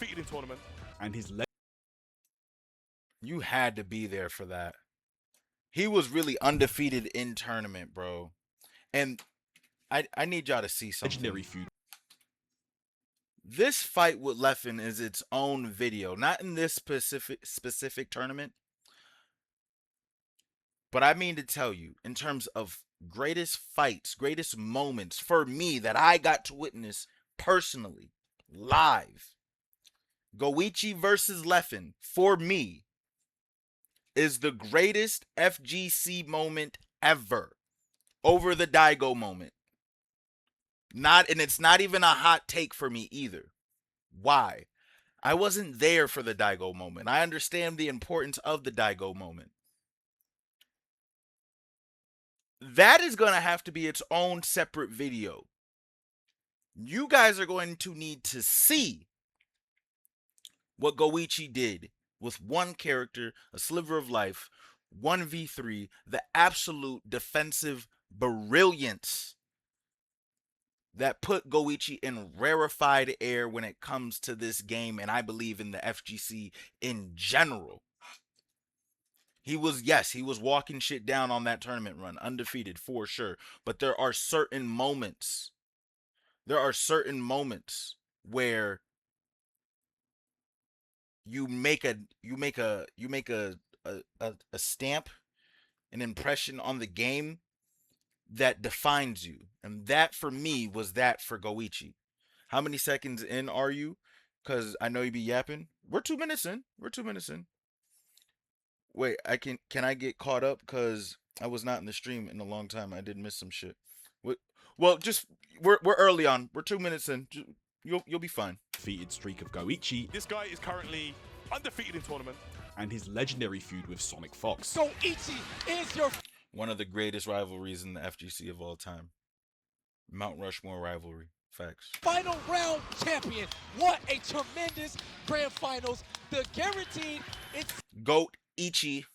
undefeated in tournament. And his You had to be there for that. He was really undefeated in tournament, bro. And I need y'all to see something. legendary feud. This fight with Leffen is its own video, not in this specific tournament. But I mean to tell you, in terms of greatest fights, greatest moments for me that I got to witness personally, live, Goichi versus Leffen, for me, is the greatest FGC moment ever. Over the Daigo moment. And it's not even a hot take for me either. Why? I wasn't there for the Daigo moment. I understand the importance of the Daigo moment. That is going to have to be its own separate video. You guys are going to need to see what Goichi did with one character, a sliver of life, 1v3, the absolute defensive brilliance that put Goichi in rarefied air when it comes to this game, and I believe in the FGC in general. He was walking shit down on that tournament run, undefeated for sure. But there are certain moments where you make a stamp, an impression on the game that defines you. And that for me was that for Goichi. How many seconds in are you? Because I know you be yapping. We're 2 minutes in. Wait, can I get caught up? Because I was not in the stream in a long time. I did miss some shit. Well, just we're early on. We're 2 minutes in. You'll be fine. Defeated streak of Goichi. This guy is currently undefeated in tournament. And his legendary feud with Sonic Fox. Goichi is your one of the greatest rivalries in the FGC of all time. Mount Rushmore rivalry. Facts. final round champion. What a tremendous grand finals. The guaranteed it's Goat Ichi.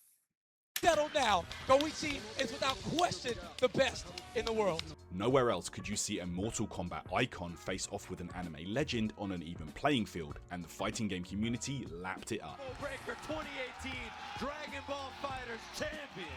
settled now. Goichi is without question the best in the world. Nowhere else could you see a Mortal Kombat icon face off with an anime legend on an even playing field, and the fighting game community lapped it up. Breaker 2018 Dragonball FighterZ champion.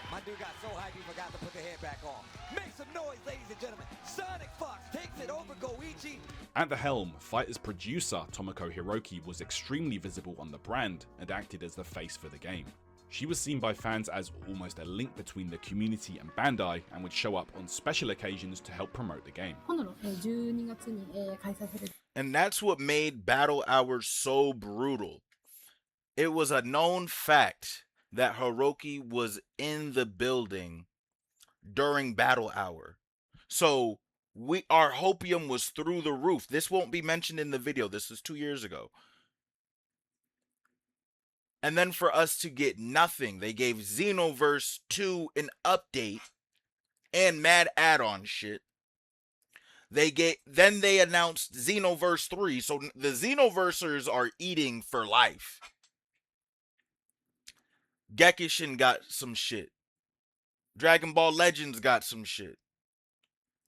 My dude got so hyped he forgot to put the head back on. Make some noise, ladies and gentlemen. Sonic Fox takes it over Goichi. At the helm, FighterZ producer Tomoko Hiroki was extremely visible on the brand and acted as the face for the game. She was seen by fans as almost a link between the community and Bandai, and would show up on special occasions to help promote the game. 今度の12月に開催される And that's what made Battle Hour so brutal. It was a known fact that Hiroki was in the building during Battle Hour. So our hopium was through the roof. This won't be mentioned in the video. This was 2 years ago. And then for us to get nothing, they gave Xenoverse 2 an update and mad add-on shit. Then they announced Xenoverse 3, so the Xenoversers are eating for life. Gekishin got some shit. Dragon Ball Legends got some shit.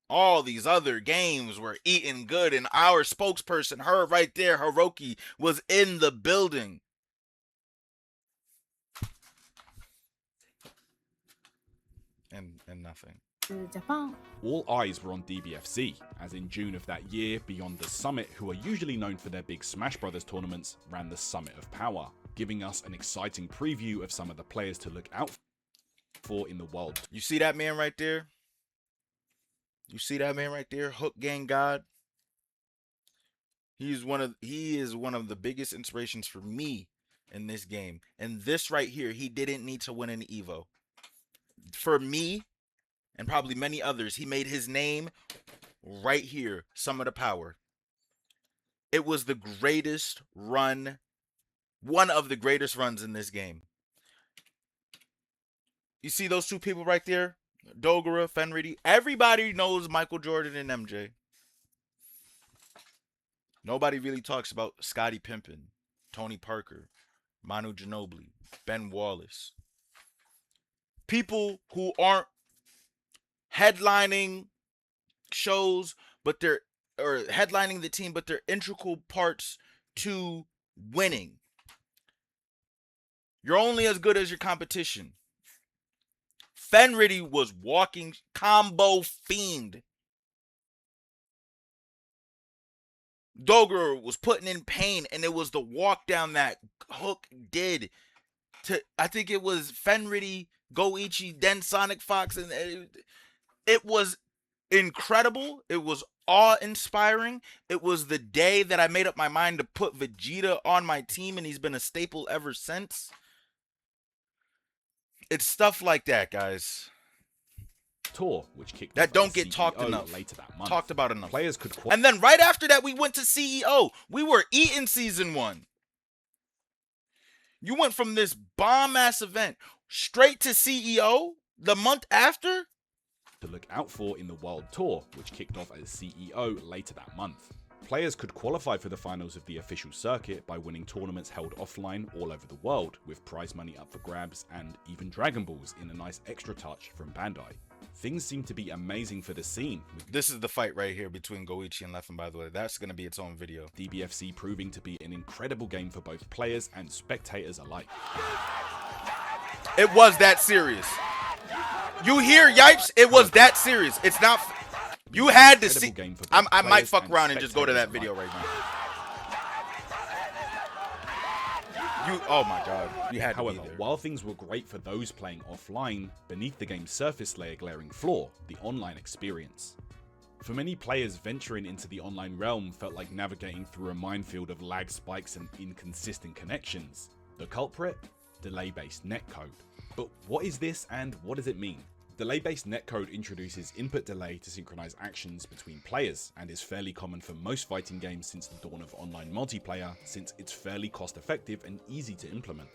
All these other games were eating good, and our spokesperson, her right there, Hiroki, was in the building. And nothing. ジャパン All eyes were on DBFZ, as in June of that year, Beyond the Summit, who are usually known for their big Smash Brothers tournaments, ran the Summit of Power, giving us an exciting preview of some of the players to look out for in the world. You see that man right there? Hook Gang God. He is one of the biggest inspirations for me in this game. And this right here, he didn't need to win an Evo. For me, and probably many others, he made his name right here, Summit of Power. It was the greatest run, one of the greatest runs in this game. You see those two people right there? Dogura, Fenridy. Everybody knows Michael Jordan and MJ. Nobody really talks about Scottie Pippen, Tony Parker, Manu Ginobili, Ben Wallace. People who aren't headlining shows, but they're headlining the team, but they're integral parts to winning. You're only as good as your competition. Fenridy was walking combo fiend. Doger was putting in pain, and it was the walk down that Hook did to, I think it was Fenridy, Goichi, then Sonic Fox, and it was incredible. It was awe-inspiring. It was the day that I made up my mind to put Vegeta on my team, and he's been a staple ever since. It's stuff like that, guys. Tour, which kicked That off don't as get talked CEO enough. later that month. Talked about enough. Players could And then right after that, we went to CEO. We were eating season 1. You went from this bomb-ass event straight to CEO the month after? to look out for in the World Tour, which kicked off as CEO later that month. Players could qualify for the finals of the official circuit by winning tournaments held offline all over the world, with prize money up for grabs and even Dragon Balls in a nice extra touch from Bandai. Things seem to be amazing for the scene, with This is the fight right here between Goichi and Leffen, by the way. That's going to be its own video. DBFC proving to be an incredible game for both players and spectators alike. It was that serious. You hear Yipes? It was that serious. It's not... You had to see... Game for I both might players fuck around and just go to that spectators video alike. right now. You... Oh my god. You had to However, be there. while things were great for those playing offline, beneath the game's surface lay a glaring flaw: the online experience. For many players, venturing into the online realm felt like navigating through a minefield of lag spikes and inconsistent connections. The culprit? Delay-based netcode. But what is this and what does it mean? Delay-based netcode introduces input delay to synchronize actions between players, and is fairly common for most fighting games since the dawn of online multiplayer, since it's fairly cost-effective and easy to implement.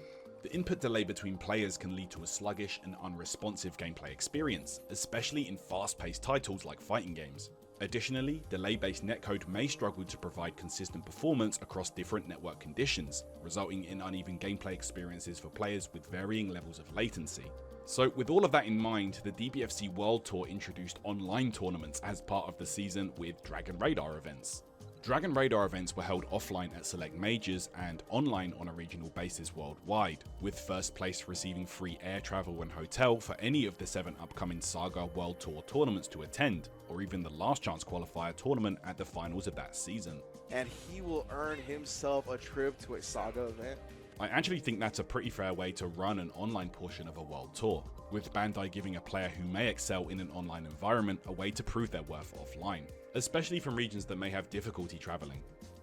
The input delay between players can lead to a sluggish and unresponsive gameplay experience, especially in fast-paced titles like fighting games. Additionally, delay-based netcode may struggle to provide consistent performance across different network conditions, resulting in uneven gameplay experiences for players with varying levels of latency. So with all of that in mind, the DBFC World Tour introduced online tournaments as part of the season with Dragon Radar events. Dragon Radar events were held offline at select majors and online on a regional basis worldwide, with first place receiving free air travel and hotel for any of the 7 upcoming Saga World Tour tournaments to attend, or even the last chance qualifier tournament at the finals of that season. And he will earn himself a trip to a Saga event. I actually think that's a pretty fair way to run an online portion of a world tour, with Bandai giving a player who may excel in an online environment a way to prove their worth offline, especially from regions that may have difficulty traveling.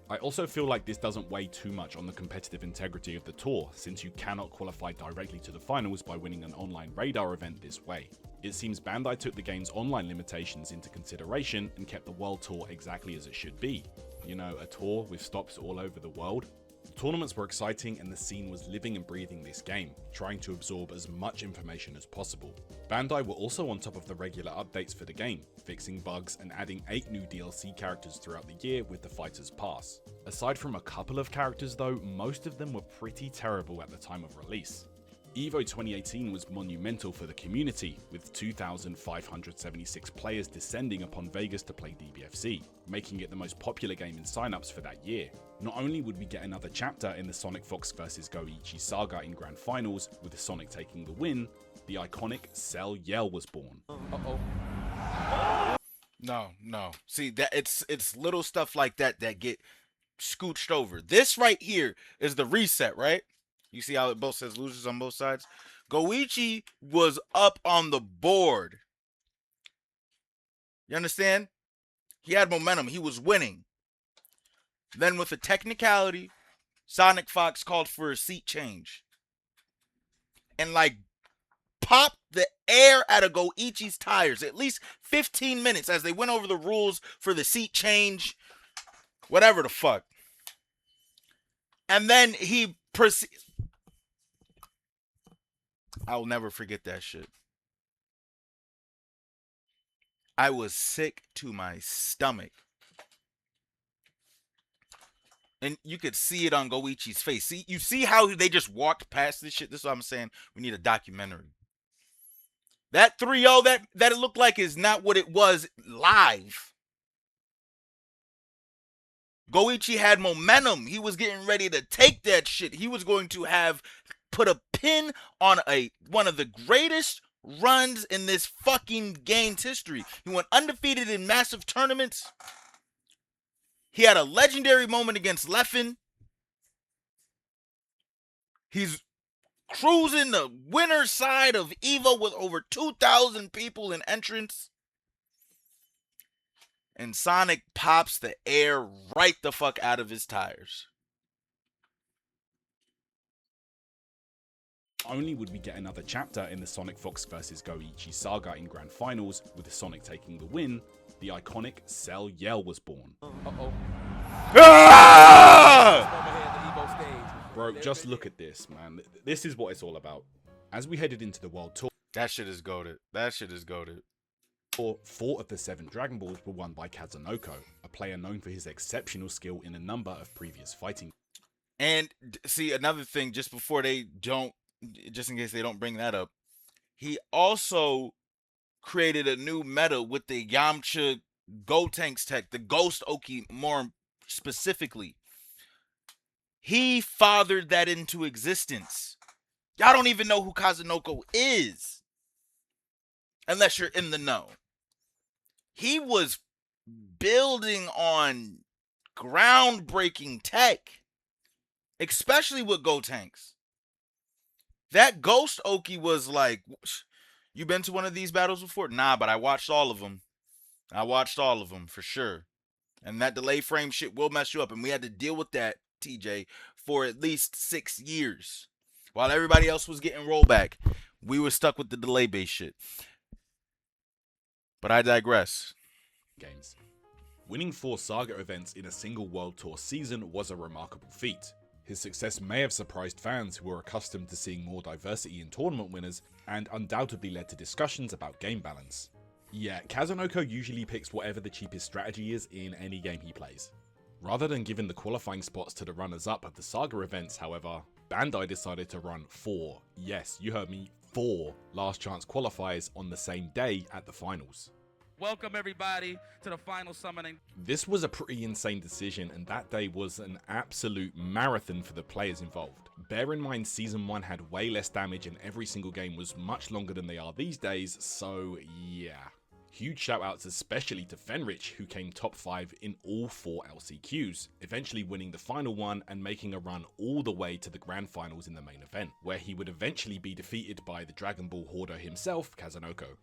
I also feel like this doesn't weigh too much on the competitive integrity of the tour, since you cannot qualify directly to the finals by winning an online radar event this way. It seems Bandai took the game's online limitations into consideration and kept the world tour exactly as it should be. You know, a tour with stops all over the world. The tournaments were exciting and the scene was living and breathing this game, trying to absorb as much information as possible. Bandai were also on top of the regular updates for the game, fixing bugs and adding 8 new DLC characters throughout the year with the FighterZ Pass. Aside from a couple of characters though, most of them were pretty terrible at the time of release. EVO 2018 was monumental for the community, with 2,576 players descending upon Vegas to play DBFC, making it the most popular game in signups for that year. Not only would we get another chapter in the Sonic Fox vs Goichi saga in Grand Finals, with Sonic taking the win, the iconic Cell Yell was born. No. See, that it's little stuff like that that get scooched over. This right here is the reset, right? You see how it both says losers on both sides? Goichi was up on the board. You understand? He had momentum. He was winning. Then with a technicality, Sonic Fox called for a seat change. And like popped the air out of Goichi's tires. At least 15 minutes as they went over the rules for the seat change. Whatever the fuck. And then he proceeded. I'll never forget that shit. I was sick to my stomach. And you could see it on Goichi's face. See, you see how they just walked past this shit? This is what I'm saying. We need a documentary. That 3-0 that it looked like is not what it was live. Goichi had momentum. He was getting ready to take that shit. He was going to have put a pin on one of the greatest runs in this fucking game's history. He went undefeated in massive tournaments. He had a legendary moment against Leffen. He's cruising the winner's side of EVO with over 2,000 people in entrance. And Sonic pops the air right the fuck out of his tires. Only would we get another chapter in the Sonic Fox vs Goichi saga in Grand Finals, with Sonic taking the win, the iconic Cell Yell was born. Bro, just look at this, man. This is what it's all about. As we headed into the World Tour, That shit is goated. That shit is goated. 4 of the 7 Dragon Balls were won by Kazunoko, a player known for his exceptional skill in a number of previous fighting. And see, another thing, just before they don't, just in case they don't bring that up, he also created a new meta with the Yamcha Gotenks tech, the Ghost Oki more specifically. He fathered that into existence. Y'all don't even know who Kazunoko is, unless you're in the know. He was building on groundbreaking tech, especially with Gotenks. That Ghost Oki was like, you been to one of these battles before? Nah, but I watched all of them. I watched all of them for sure. And that delay frame shit will mess you up. And we had to deal with that, TJ, for at least 6 years. While everybody else was getting rollback, we were stuck with the delay based shit. But I digress. Games. Winning 4 Saga events in a single World Tour season was a remarkable feat. His success may have surprised fans who were accustomed to seeing more diversity in tournament winners, and undoubtedly led to discussions about game balance. Yeah, Kazunoko usually picks whatever the cheapest strategy is in any game he plays. Rather than giving the qualifying spots to the runners-up of the Saga events, however, Bandai decided to run 4, yes, you heard me, 4 last chance qualifiers on the same day at the finals. Welcome everybody to the final summoning. This was a pretty insane decision, and that day was an absolute marathon for the players involved. Bear in mind Season 1 had way less damage and every single game was much longer than they are these days, so yeah. Huge shout outs especially to Fenrich, who came top 5 in all 4 LCQs, eventually winning the final one and making a run all the way to the grand finals in the main event, where he would eventually be defeated by the Dragon Ball hoarder himself, Kazunoko.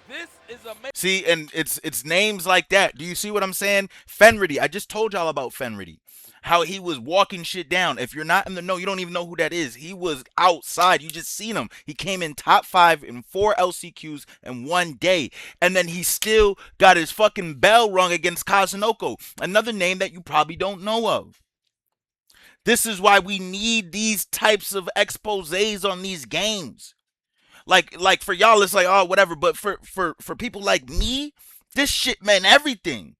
This is amazing. See, and it's names like that. Do you see what I'm saying? Fenrity. I just told y'all about Fenrity. How he was walking shit down. If you're not in the know, you don't even know who that is. He was outside. You just seen him. He came in top 5 in 4 LCQs in 1 day. And then he still got his fucking bell rung against Kazunoko. Another name that you probably don't know of. This is why we need these types of exposés on these games. Like for y'all, it's like, oh, whatever. But for people like me, this shit meant everything.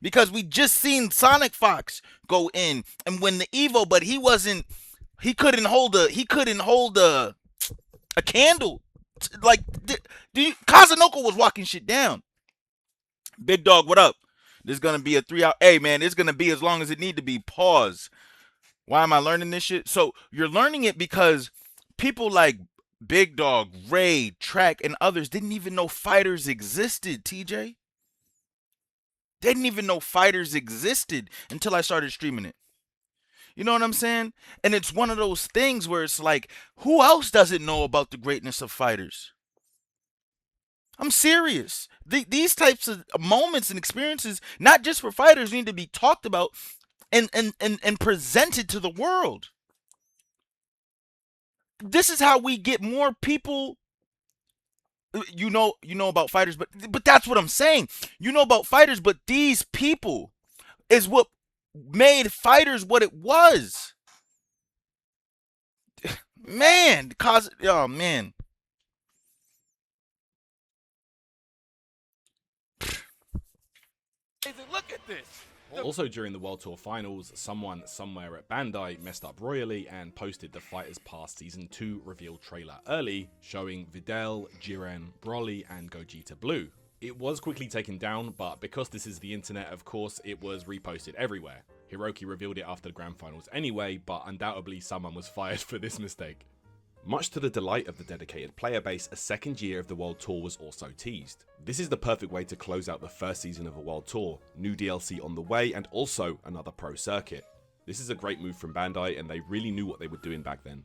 Because we just seen Sonic Fox go in and win the Evo, but he couldn't hold a candle. Like, Kazunoko was walking shit down. Big dog, what up? This is gonna be a 3-hour. Hey man, it's gonna be as long as it need to be. Pause. Why am I learning this shit? So you're learning it because people like Big Dog, Ray, Track, and others didn't even know FighterZ existed, TJ. They didn't even know FighterZ existed until I started streaming it. You know what I'm saying? And it's one of those things where it's like, who else doesn't know about the greatness of FighterZ? I'm serious. These types of moments and experiences, not just for fighters, need to be talked about and presented to the world. This is how we get more people. You know about FighterZ, but that's what I'm saying. You know about FighterZ, but these people is what made FighterZ what it was. Man, oh man. Look at this. Also during the World Tour Finals, someone somewhere at Bandai messed up royally and posted the FighterZ Pass Season 2 reveal trailer early, showing Videl, Jiren, Broly, and Gogeta Blue. It was quickly taken down, but because this is the internet, of course, it was reposted everywhere. Hiroki revealed it after the grand finals anyway, but undoubtedly someone was fired for this mistake. Much to the delight of the dedicated player base, a second year of the World Tour was also teased. This is the perfect way to close out the first season of a World Tour, new DLC on the way, and also another pro circuit. This is a great move from Bandai, and they really knew what they were doing back then.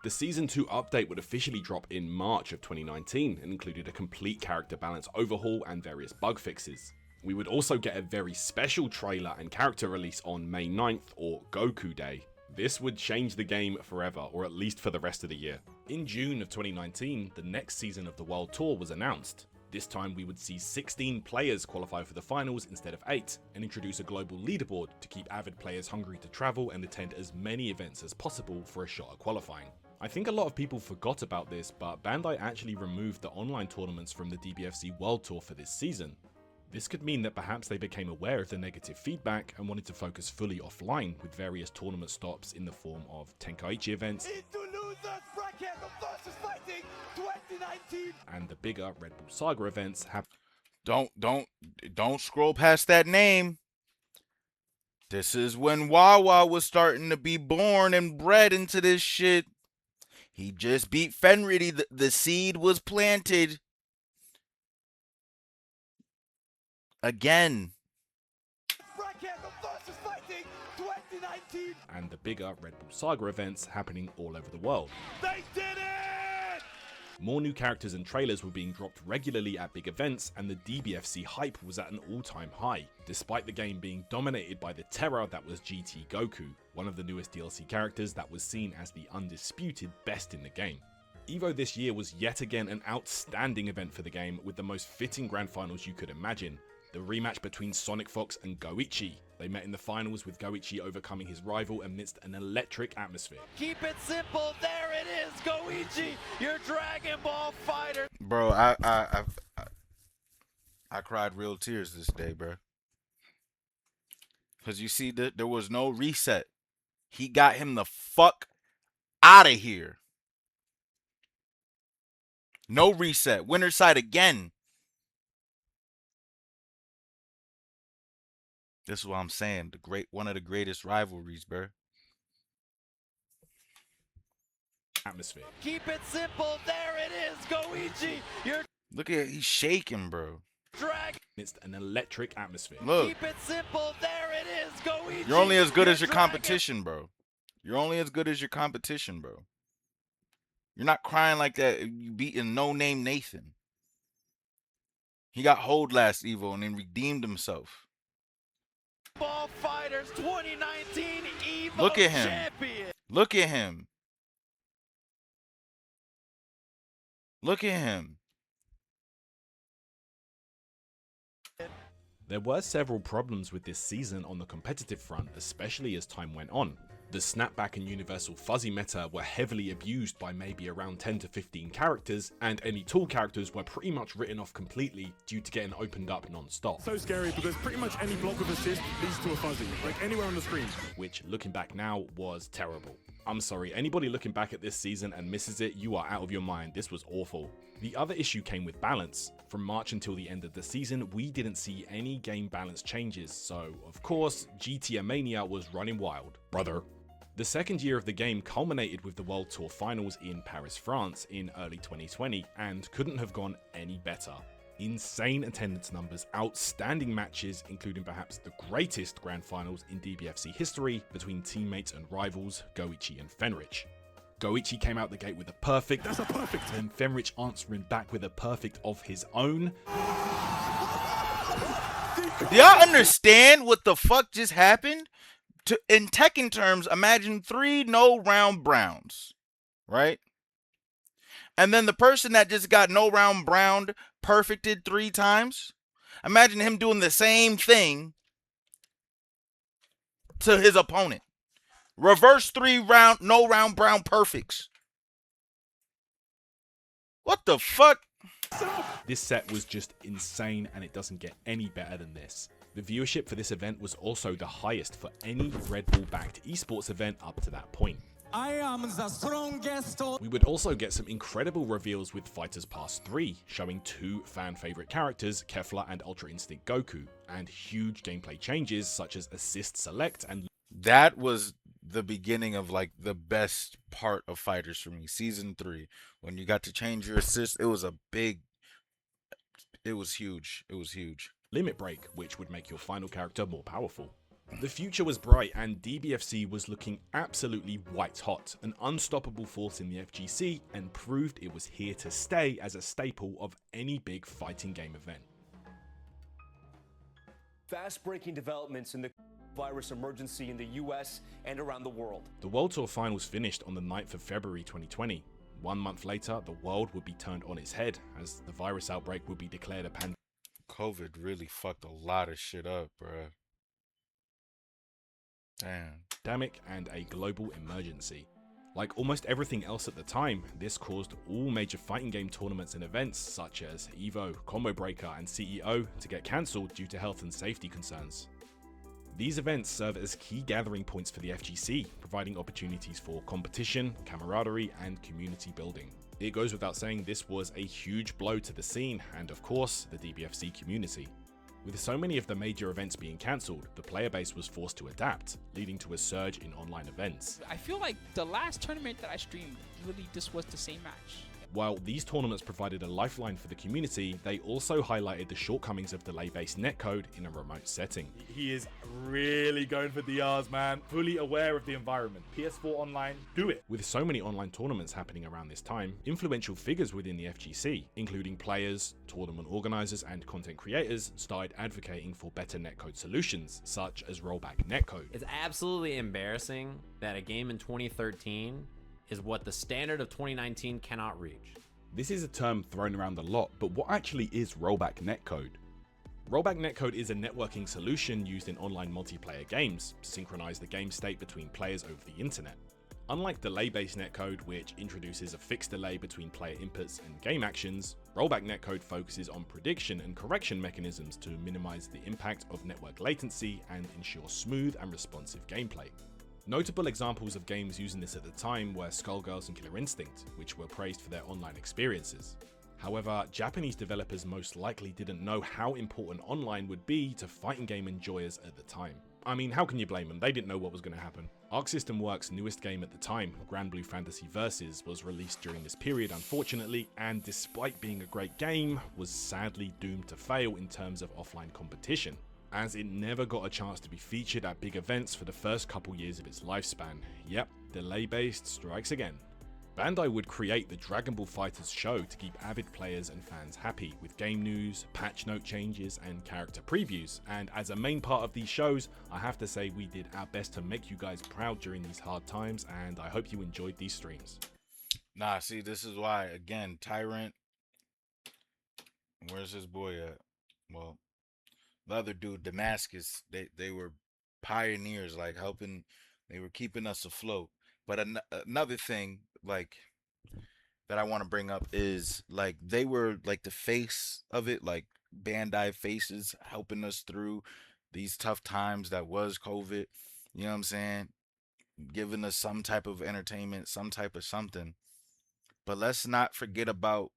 The Season 2 update would officially drop in March of 2019 and included a complete character balance overhaul and various bug fixes. We would also get a very special trailer and character release on May 9th, or Goku Day. This would change the game forever, or at least for the rest of the year. In June of 2019, the next season of the World Tour was announced. This time we would see 16 players qualify for the finals instead of 8, and introduce a global leaderboard to keep avid players hungry to travel and attend as many events as possible for a shot at qualifying. I think a lot of people forgot about this, but Bandai actually removed the online tournaments from the DBFZ World Tour for this season. This could mean that perhaps they became aware of the negative feedback and wanted to focus fully offline with various tournament stops in the form of Tenkaichi events and the bigger Red Bull Saga events Don't scroll past that name. This is when Wawa was starting to be born and bred into this shit. He just beat Fenritti. The seed was planted. Again. and the bigger Red Bull Saga events happening all over the world. They did it! More new characters and trailers were being dropped regularly at big events, and the DBFC hype was at an all-time high, despite the game being dominated by the terror that was GT Goku, one of the newest DLC characters that was seen as the undisputed best in the game. EVO this year was yet again an outstanding event for the game, with the most fitting grand finals you could imagine. The rematch between Sonic Fox and Goichi. They met in the finals, with Goichi overcoming his rival amidst an electric atmosphere. Keep it simple, there it is, Goichi, your Dragon Ball fighter. Bro, I cried real tears this day, bro. Cause you see that there was no reset. He got him the fuck out of here. No reset. Winner side again. This is what I'm saying. One of the greatest rivalries, bro. Atmosphere. Keep it simple, there it is, Goichi, your Look at he's shaking, bro. Dragon. Amidst an electric atmosphere. Look, Keep it simple, there it is, Goichi. you're only as good as your Dragon. competition, bro. You're only as good as your competition, bro. You're not crying like that. You beating No Name Nathan. He got hold last Evo and then redeemed himself. Ball Fighters 2019 EVO Look at him. champion. Look at him. Look at him. There were several problems with this season on the competitive front, especially as time went on. The snapback and universal fuzzy meta were heavily abused by maybe around 10 to 15 characters, and any tool characters were pretty much written off completely due to getting opened up non-stop. So scary because pretty much any block with assist leads to a fuzzy, like anywhere on the screen. Which, looking back now, was terrible. I'm sorry, anybody looking back at this season and misses it, you are out of your mind. This was awful. The other issue came with balance. From March until the end of the season, we didn't see any game balance changes, so of course, GTA Mania was running wild. Brother. The second year of the game culminated with the World Tour Finals in Paris, France in early 2020, and couldn't have gone any better. Insane attendance numbers, outstanding matches, including perhaps the greatest grand finals in DBFC history between teammates and rivals, Goichi and Fenrich. Goichi came out the gate with a perfect, That's a perfect. and Fenrich answering back with a perfect of his own. Do y'all understand what the fuck just happened? In Tekken terms, imagine 3 no-round browns, right? And then the person that just got no-round browned perfected 3 times. Imagine him doing the same thing to his opponent. Reverse 3 no-round brown perfects. What the fuck? This set was just insane, and it doesn't get any better than this. The viewership for this event was also the highest for any Red Bull-backed esports event up to that point. I am the strongest. We would also get some incredible reveals with FighterZ Pass 3, showing 2 fan-favorite characters, Kefla and Ultra Instinct Goku, and huge gameplay changes such as Assist Select and that was the beginning of like the best part of Fighters for me. Season 3, when you got to change your assist, it was huge. It was huge. Limit Break, which would make your final character more powerful. The future was bright and DBFC was looking absolutely white hot, an unstoppable force in the FGC, and proved it was here to stay as a staple of any big fighting game event. Fast-breaking developments in the virus emergency in the US and around the world. The World Tour Finals finished on the 9th of February 2020. 1 month later, the world would be turned on its head as the virus outbreak would be declared a pandemic. COVID really fucked a lot of shit up, bruh. Damn. Pandemic and a global emergency. Like almost everything else at the time, this caused all major fighting game tournaments and events such as EVO, Combo Breaker, and CEO to get cancelled due to health and safety concerns. These events serve as key gathering points for the FGC, providing opportunities for competition, camaraderie, and community building. It goes without saying this was a huge blow to the scene and, of course, the DBFC community. With so many of the major events being cancelled, the player base was forced to adapt, leading to a surge in online events. I feel like the last tournament that I streamed, really this was the same match. While these tournaments provided a lifeline for the community, they also highlighted the shortcomings of delay-based netcode in a remote setting. He is really going for DRs, man. Fully aware of the environment. PS4 Online, do it. With so many online tournaments happening around this time, influential figures within the FGC, including players, tournament organizers, and content creators, started advocating for better netcode solutions, such as rollback netcode. It's absolutely embarrassing that a game in 2013 is what the standard of 2019 cannot reach. This is a term thrown around a lot, but what actually is rollback netcode? Rollback netcode is a networking solution used in online multiplayer games to synchronize the game state between players over the internet. Unlike delay-based netcode, which introduces a fixed delay between player inputs and game actions, rollback netcode focuses on prediction and correction mechanisms to minimize the impact of network latency and ensure smooth and responsive gameplay. Notable examples of games using this at the time were Skullgirls and Killer Instinct, which were praised for their online experiences. However, Japanese developers most likely didn't know how important online would be to fighting game enjoyers at the time. I mean, how can you blame them? They didn't know what was going to happen. Arc System Works' newest game at the time, Grand Blue Fantasy Versus, was released during this period unfortunately, and despite being a great game, was sadly doomed to fail in terms of offline competition, as it never got a chance to be featured at big events for the first couple years of its lifespan. Yep, delay-based strikes again. Bandai would create the Dragonball FighterZ show to keep avid players and fans happy, with game news, patch note changes, and character previews, and as a main part of these shows, I have to say we did our best to make you guys proud during these hard times, and I hope you enjoyed these streams. Nah, see, this is why, again, Tyrant, where's his boy at? Well, the other dude, Damascus, they were pioneers, like helping, they were keeping us afloat. But another thing, like, that I want to bring up is, like, they were like the face of it, like Bandai faces, helping us through these tough times that was COVID. You know what I'm saying? Giving us some type of entertainment, some type of something. But let's not forget about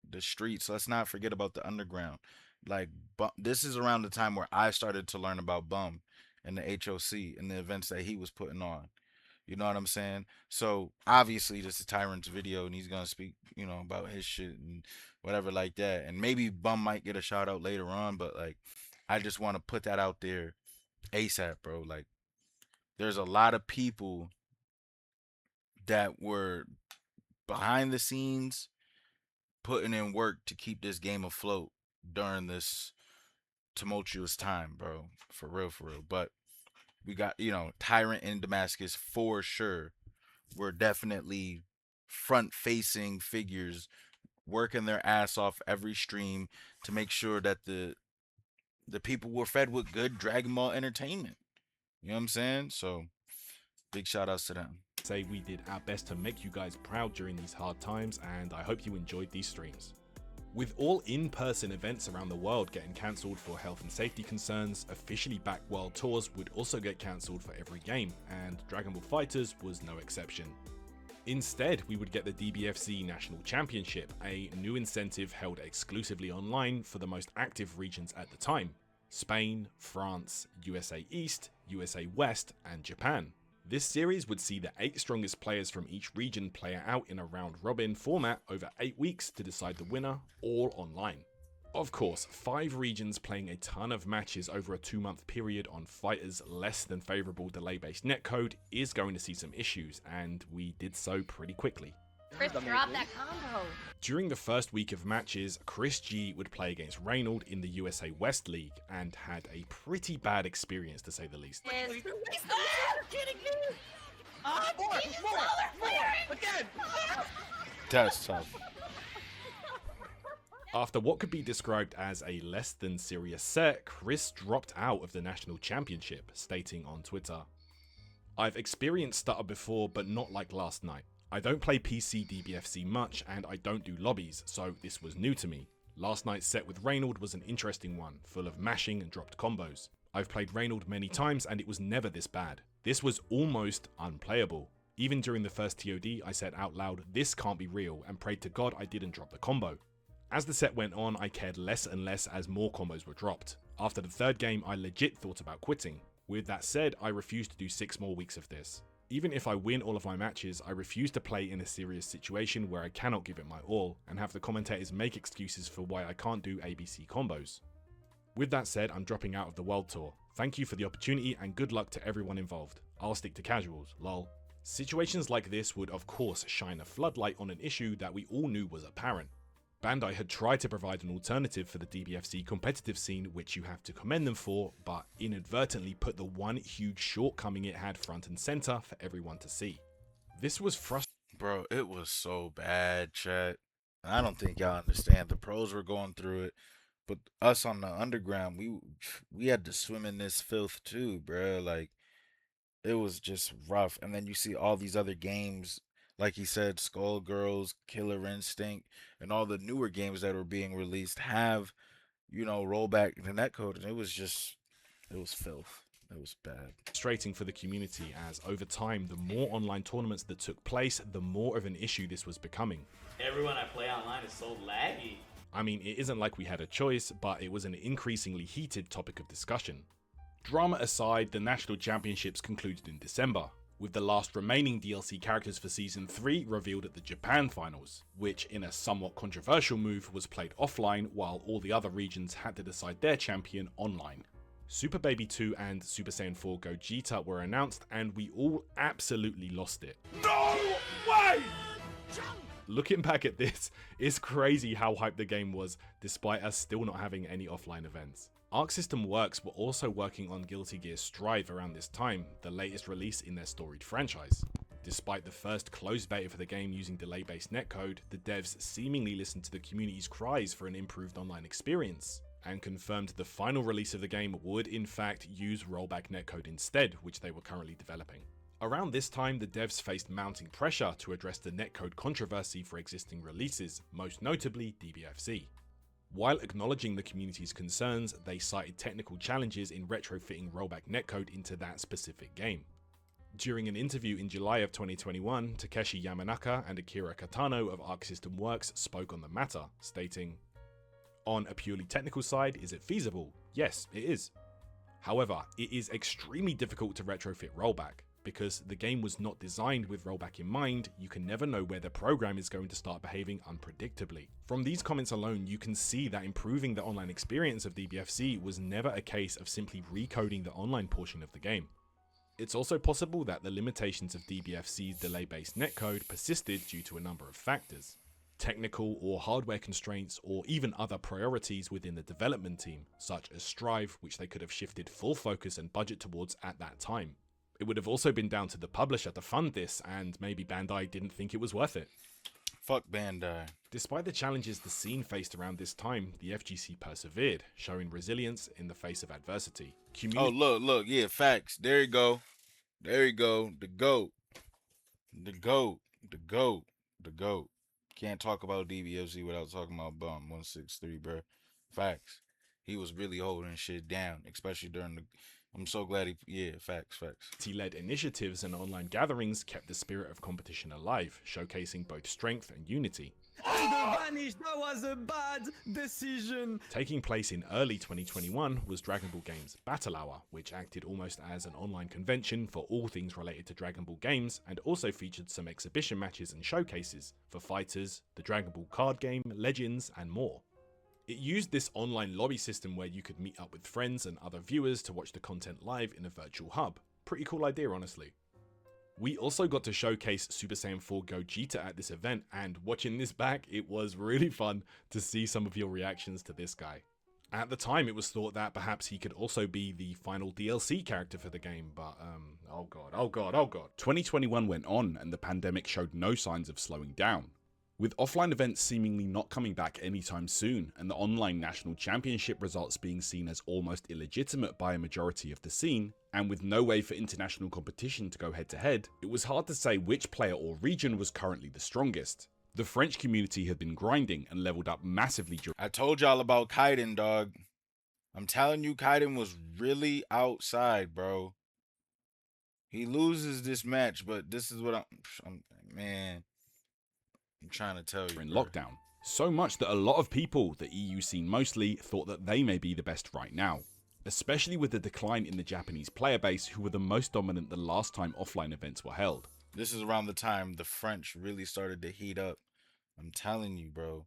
the streets. Let's not forget about the underground. Like, this is around the time where I started to learn about Bum and the HOC and the events that he was putting on. You know what I'm saying? So obviously this is Tyrant's video and he's gonna speak, you know, about his shit and whatever like that. And maybe Bum might get a shout out later on, but like, I just want to put that out there ASAP, bro. Like, there's a lot of people that were behind the scenes putting in work to keep this game afloat during this tumultuous time, bro. For real, for real. But we got, you know, Tyrant and Damascus for sure. We're definitely front-facing figures working their ass off every stream to make sure that the people were fed with good Dragon Ball entertainment. You know what I'm saying? So, big shout outs to them. Say we did our best to make you guys proud during these hard times, and I hope you enjoyed these streams. With all in-person events around the world getting cancelled for health and safety concerns, officially backed world tours would also get cancelled for every game, and Dragonball FighterZ was no exception. Instead, we would get the DBFC National Championship, a new incentive held exclusively online for the most active regions at the time. Spain, France, USA East, USA West, and Japan. This series would see the 8 strongest players from each region play it out in a round-robin format over 8 weeks to decide the winner, all online. Of course, 5 regions playing a ton of matches over a 2-month period on FighterZ less than favourable delay-based netcode is going to see some issues, and we did so pretty quickly. Chris, drop that combo. During the first week of matches, Chris G would play against Reynolds in the USA West League and had a pretty bad experience to say the least. You're kidding me? More! Again! That's tough. After what could be described as a less than serious set, Chris dropped out of the national championship, stating on Twitter, "I've experienced stutter before, but not like last night. I don't play PC DBFC much, and I don't do lobbies, so this was new to me. Last night's set with Reynolds was an interesting one, full of mashing and dropped combos. I've played Reynolds many times, and it was never this bad. This was almost unplayable. Even during the first TOD, I said out loud, this can't be real, and prayed to God I didn't drop the combo. As the set went on, I cared less and less as more combos were dropped. After the third game, I legit thought about quitting. With that said, I refused to do 6 more weeks of this. Even if I win all of my matches, I refuse to play in a serious situation where I cannot give it my all, and have the commentators make excuses for why I can't do ABC combos. With that said, I'm dropping out of the World Tour. Thank you for the opportunity and good luck to everyone involved. I'll stick to casuals, lol." Situations like this would of course shine a floodlight on an issue that we all knew was apparent. Bandai had tried to provide an alternative for the DBFC competitive scene, which you have to commend them for, but inadvertently put the one huge shortcoming it had front and center for everyone to see. This was frustrating. Bro, it was so bad, chat. I don't think y'all understand. The pros were going through it, but us on the underground, we had to swim in this filth too, bro. Like, it was just rough. And then you see all these other games, like he said, Skullgirls, Killer Instinct, and all the newer games that were being released have, rollback the netcode, and it was filth. It was bad. Frustrating for the community, as over time, the more online tournaments that took place, the more of an issue this was becoming. Everyone I play online is so laggy. I mean, it isn't like we had a choice, but it was an increasingly heated topic of discussion. Drama aside, the National Championships concluded in December, with the last remaining DLC characters for Season 3 revealed at the Japan Finals, which in a somewhat controversial move was played offline while all the other regions had to decide their champion online. Super Baby 2 and Super Saiyan 4 Gogeta were announced and we all absolutely lost it. No way! Looking back at this, it's crazy how hyped the game was despite us still not having any offline events. Arc System Works were also working on Guilty Gear Strive around this time, the latest release in their storied franchise. Despite the first closed beta for the game using delay-based netcode, the devs seemingly listened to the community's cries for an improved online experience, and confirmed the final release of the game would in fact use rollback netcode instead, which they were currently developing. Around this time, the devs faced mounting pressure to address the netcode controversy for existing releases, most notably DBFC. While acknowledging the community's concerns, they cited technical challenges in retrofitting rollback netcode into that specific game. During an interview in July of 2021, Takeshi Yamanaka and Akira Katano of Arc System Works spoke on the matter, stating, "On a purely technical side, is it feasible? Yes, it is. However, it is extremely difficult to retrofit rollback. Because the game was not designed with rollback in mind, you can never know where the program is going to start behaving unpredictably." From these comments alone, you can see that improving the online experience of DBFC was never a case of simply recoding the online portion of the game. It's also possible that the limitations of DBFC's delay-based netcode persisted due to a number of factors. Technical or hardware constraints, or even other priorities within the development team, such as Strive, which they could have shifted full focus and budget towards at that time. It would have also been down to the publisher to fund this, and maybe Bandai didn't think it was worth it. Fuck Bandai. Despite the challenges the scene faced around this time, the FGC persevered, showing resilience in the face of adversity. Oh, look, yeah, facts. There you go. The GOAT. The GOAT. Can't talk about DBFC without talking about Bum 163, bro. Facts. He was really holding shit down, especially during I'm so glad yeah, facts. He-led initiatives and online gatherings kept the spirit of competition alive, showcasing both strength and unity. That was a bad decision. Taking place in early 2021 was Dragon Ball Games Battle Hour, which acted almost as an online convention for all things related to Dragon Ball games, and also featured some exhibition matches and showcases for FighterZ, the Dragon Ball card game, Legends, and more. It used this online lobby system where you could meet up with friends and other viewers to watch the content live in a virtual hub. Pretty cool idea, honestly. We also got to showcase Super Saiyan 4 Gogeta at this event, and watching this back, it was really fun to see some of your reactions to this guy. At the time, it was thought that perhaps he could also be the final DLC character for the game, but oh god. 2021 went on, and the pandemic showed no signs of slowing down. With offline events seemingly not coming back anytime soon, and the online national championship results being seen as almost illegitimate by a majority of the scene, and with no way for international competition to go head to head, it was hard to say which player or region was currently the strongest. The French community had been grinding and leveled up massively during— I told y'all about Kaiden, dog. I'm telling you, Kaiden was really outside, bro. He loses this match, but this is what I'm trying to tell you, in bro. lockdown. So much that a lot of people, the EU scene mostly, thought that they may be the best right now. Especially with the decline in the Japanese player base, who were the most dominant the last time offline events were held. This is around the time the French really started to heat up. I'm telling you, bro.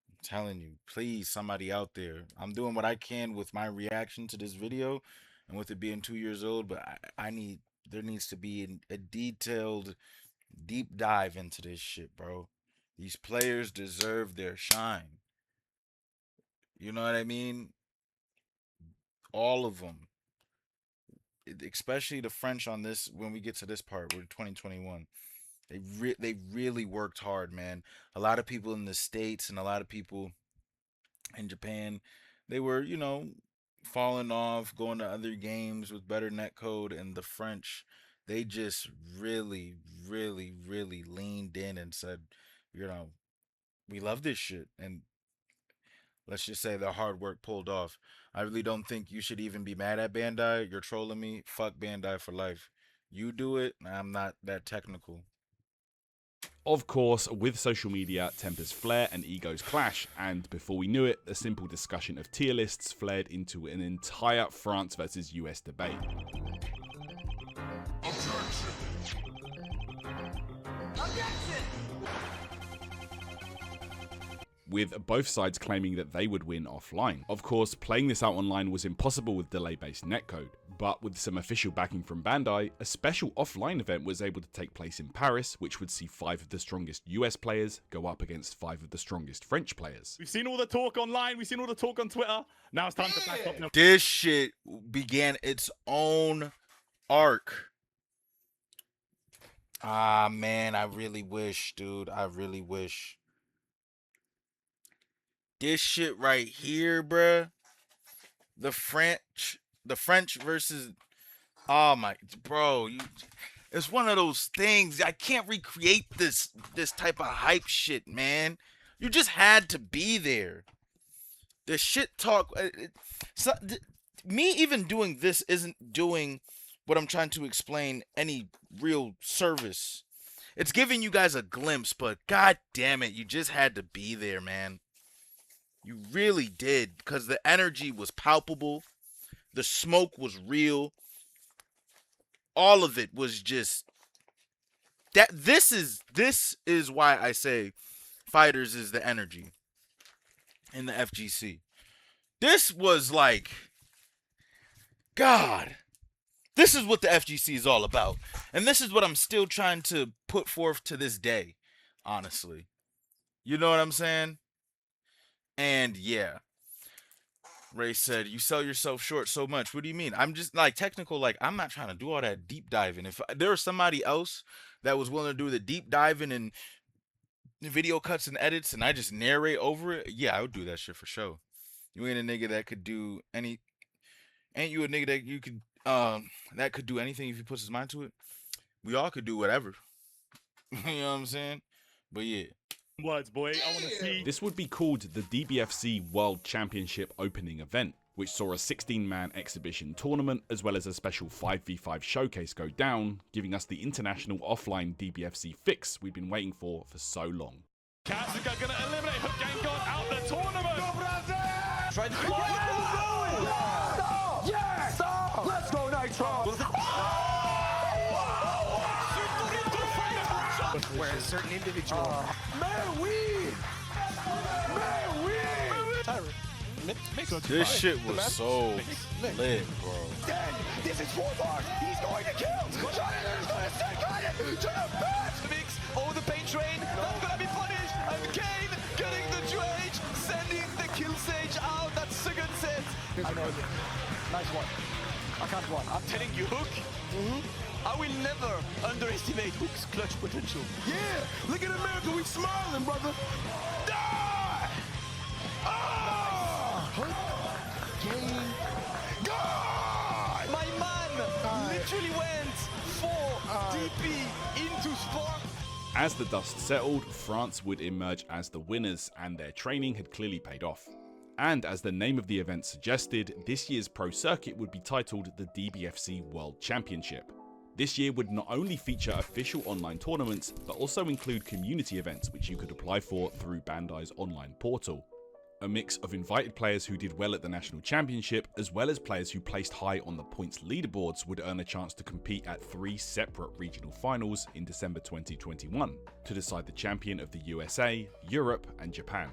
I'm telling you. Please, somebody out there. I'm doing what I can with my reaction to this video, and with it being 2 years old, but there needs to be a detailed, deep dive into this shit, bro. These players deserve their shine. You know what I mean? All of them. Especially the French on this, when we get to this part, we're 2021. They really worked hard, man. A lot of people in the States and a lot of people in Japan, they were, falling off, going to other games with better netcode, and the French, they just really leaned in and said, we love this shit. And let's just say their hard work pulled off. I really don't think you should even be mad at Bandai. You're trolling me. Fuck Bandai for life. You do it. I'm not that technical. Of course, with social media, tempers flare and egos clash, and before we knew it, a simple discussion of tier lists flared into an entire France versus US debate. With both sides claiming that they would win offline. Of course, playing this out online was impossible with delay-based netcode, but with some official backing from Bandai, a special offline event was able to take place in Paris, which would see 5 of the strongest US players go up against 5 of the strongest French players. We've seen all the talk online, we've seen all the talk on Twitter, now it's time to back up. This shit began its own arc. Ah, man, I really wish, dude. I really wish. This shit right here, bruh. The French versus, oh my, bro, it's one of those things. I can't recreate this type of hype shit, man. You just had to be there. The shit talk, me even doing this isn't doing what I'm trying to explain any real service. It's giving you guys a glimpse, but god damn it, you just had to be there, man. You really did, because the energy was palpable. The smoke was real. All of it was just that. This is why I say FighterZ is the energy in the FGC. This was like, God, this is what the FGC is all about. And this is what I'm still trying to put forth to this day, honestly. You know what I'm saying? And yeah, Ray said, you sell yourself short so much. What do you mean? I'm just like technical. Like, I'm not trying to do all that deep diving. If there was somebody else that was willing to do the deep diving and video cuts and edits and I just narrate over it, yeah, I would do that shit for sure. You ain't a nigga that could do any, ain't you a nigga that you could, that could do anything if he puts his mind to it? We all could do whatever. You know what I'm saying? But yeah. Words, boy. I want to see. This would be called the DBFC World Championship opening event. which saw a 16-man exhibition tournament as well as a special 5v5 showcase go down, giving us the international offline DBFC fix we've been waiting for so long. Kasuga gonna eliminate Hook Gang God out the tournament. Go Brazil! Try to Yes! Stop! Let's go Nitro! Where certain individual. This shit was so lit, bro. This is 4 bars. He's going to kill. Jonathan's going to stick on it to the best. Mix. Oh, the pain train. That's going to be punished. And Kane getting the dredge, sending the kill sage out. That's second set. Nice one. I can't run. I'm telling you, Hook. I will never underestimate Hook's clutch potential. Yeah! Look at America, we smiling, brother! Die! God! My man literally went for DP into Spark. As the dust settled, France would emerge as the winners, and their training had clearly paid off. And as the name of the event suggested, this year's pro circuit would be titled the DBFC World Championship. This year would not only feature official online tournaments, but also include community events which you could apply for through Bandai's online portal. A mix of invited players who did well at the national championship, as well as players who placed high on the points leaderboards, would earn a chance to compete at 3 separate regional finals in December 2021 to decide the champion of the USA, Europe and Japan.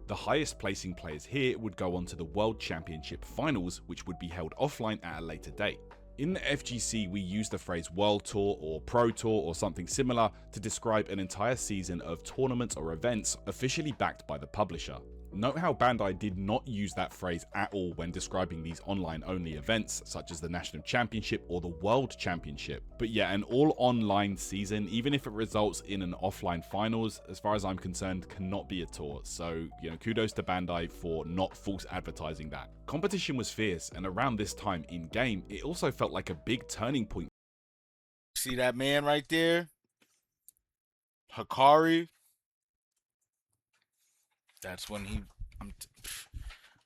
The highest placing players here would go on to the World Championship Finals, which would be held offline at a later date. In the FGC, we use the phrase World Tour or Pro Tour or something similar to describe an entire season of tournaments or events officially backed by the publisher. Note how Bandai did not use that phrase at all when describing these online-only events, such as the National Championship or the World Championship. But yeah, an all-online season, even if it results in an offline finals, as far as I'm concerned, cannot be a tour. So, kudos to Bandai for not false advertising that. Competition was fierce, and around this time in-game, it also felt like a big turning point. See that man right there? Hikari. That's when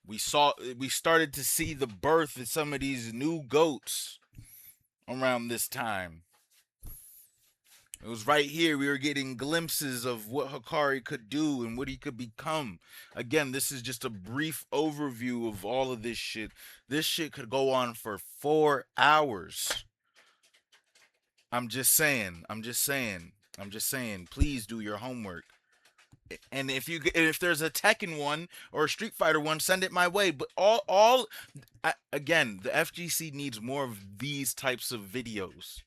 we started to see the birth of some of these new goats around this time. It was right here we were getting glimpses of what Hikari could do and what he could become. Again, this is just a brief overview of all of this shit. This shit could go on for 4 hours. I'm just saying. Please do your homework. And if there's a Tekken one or a Street Fighter one, send it my way. But again, the FGC needs more of these types of videos.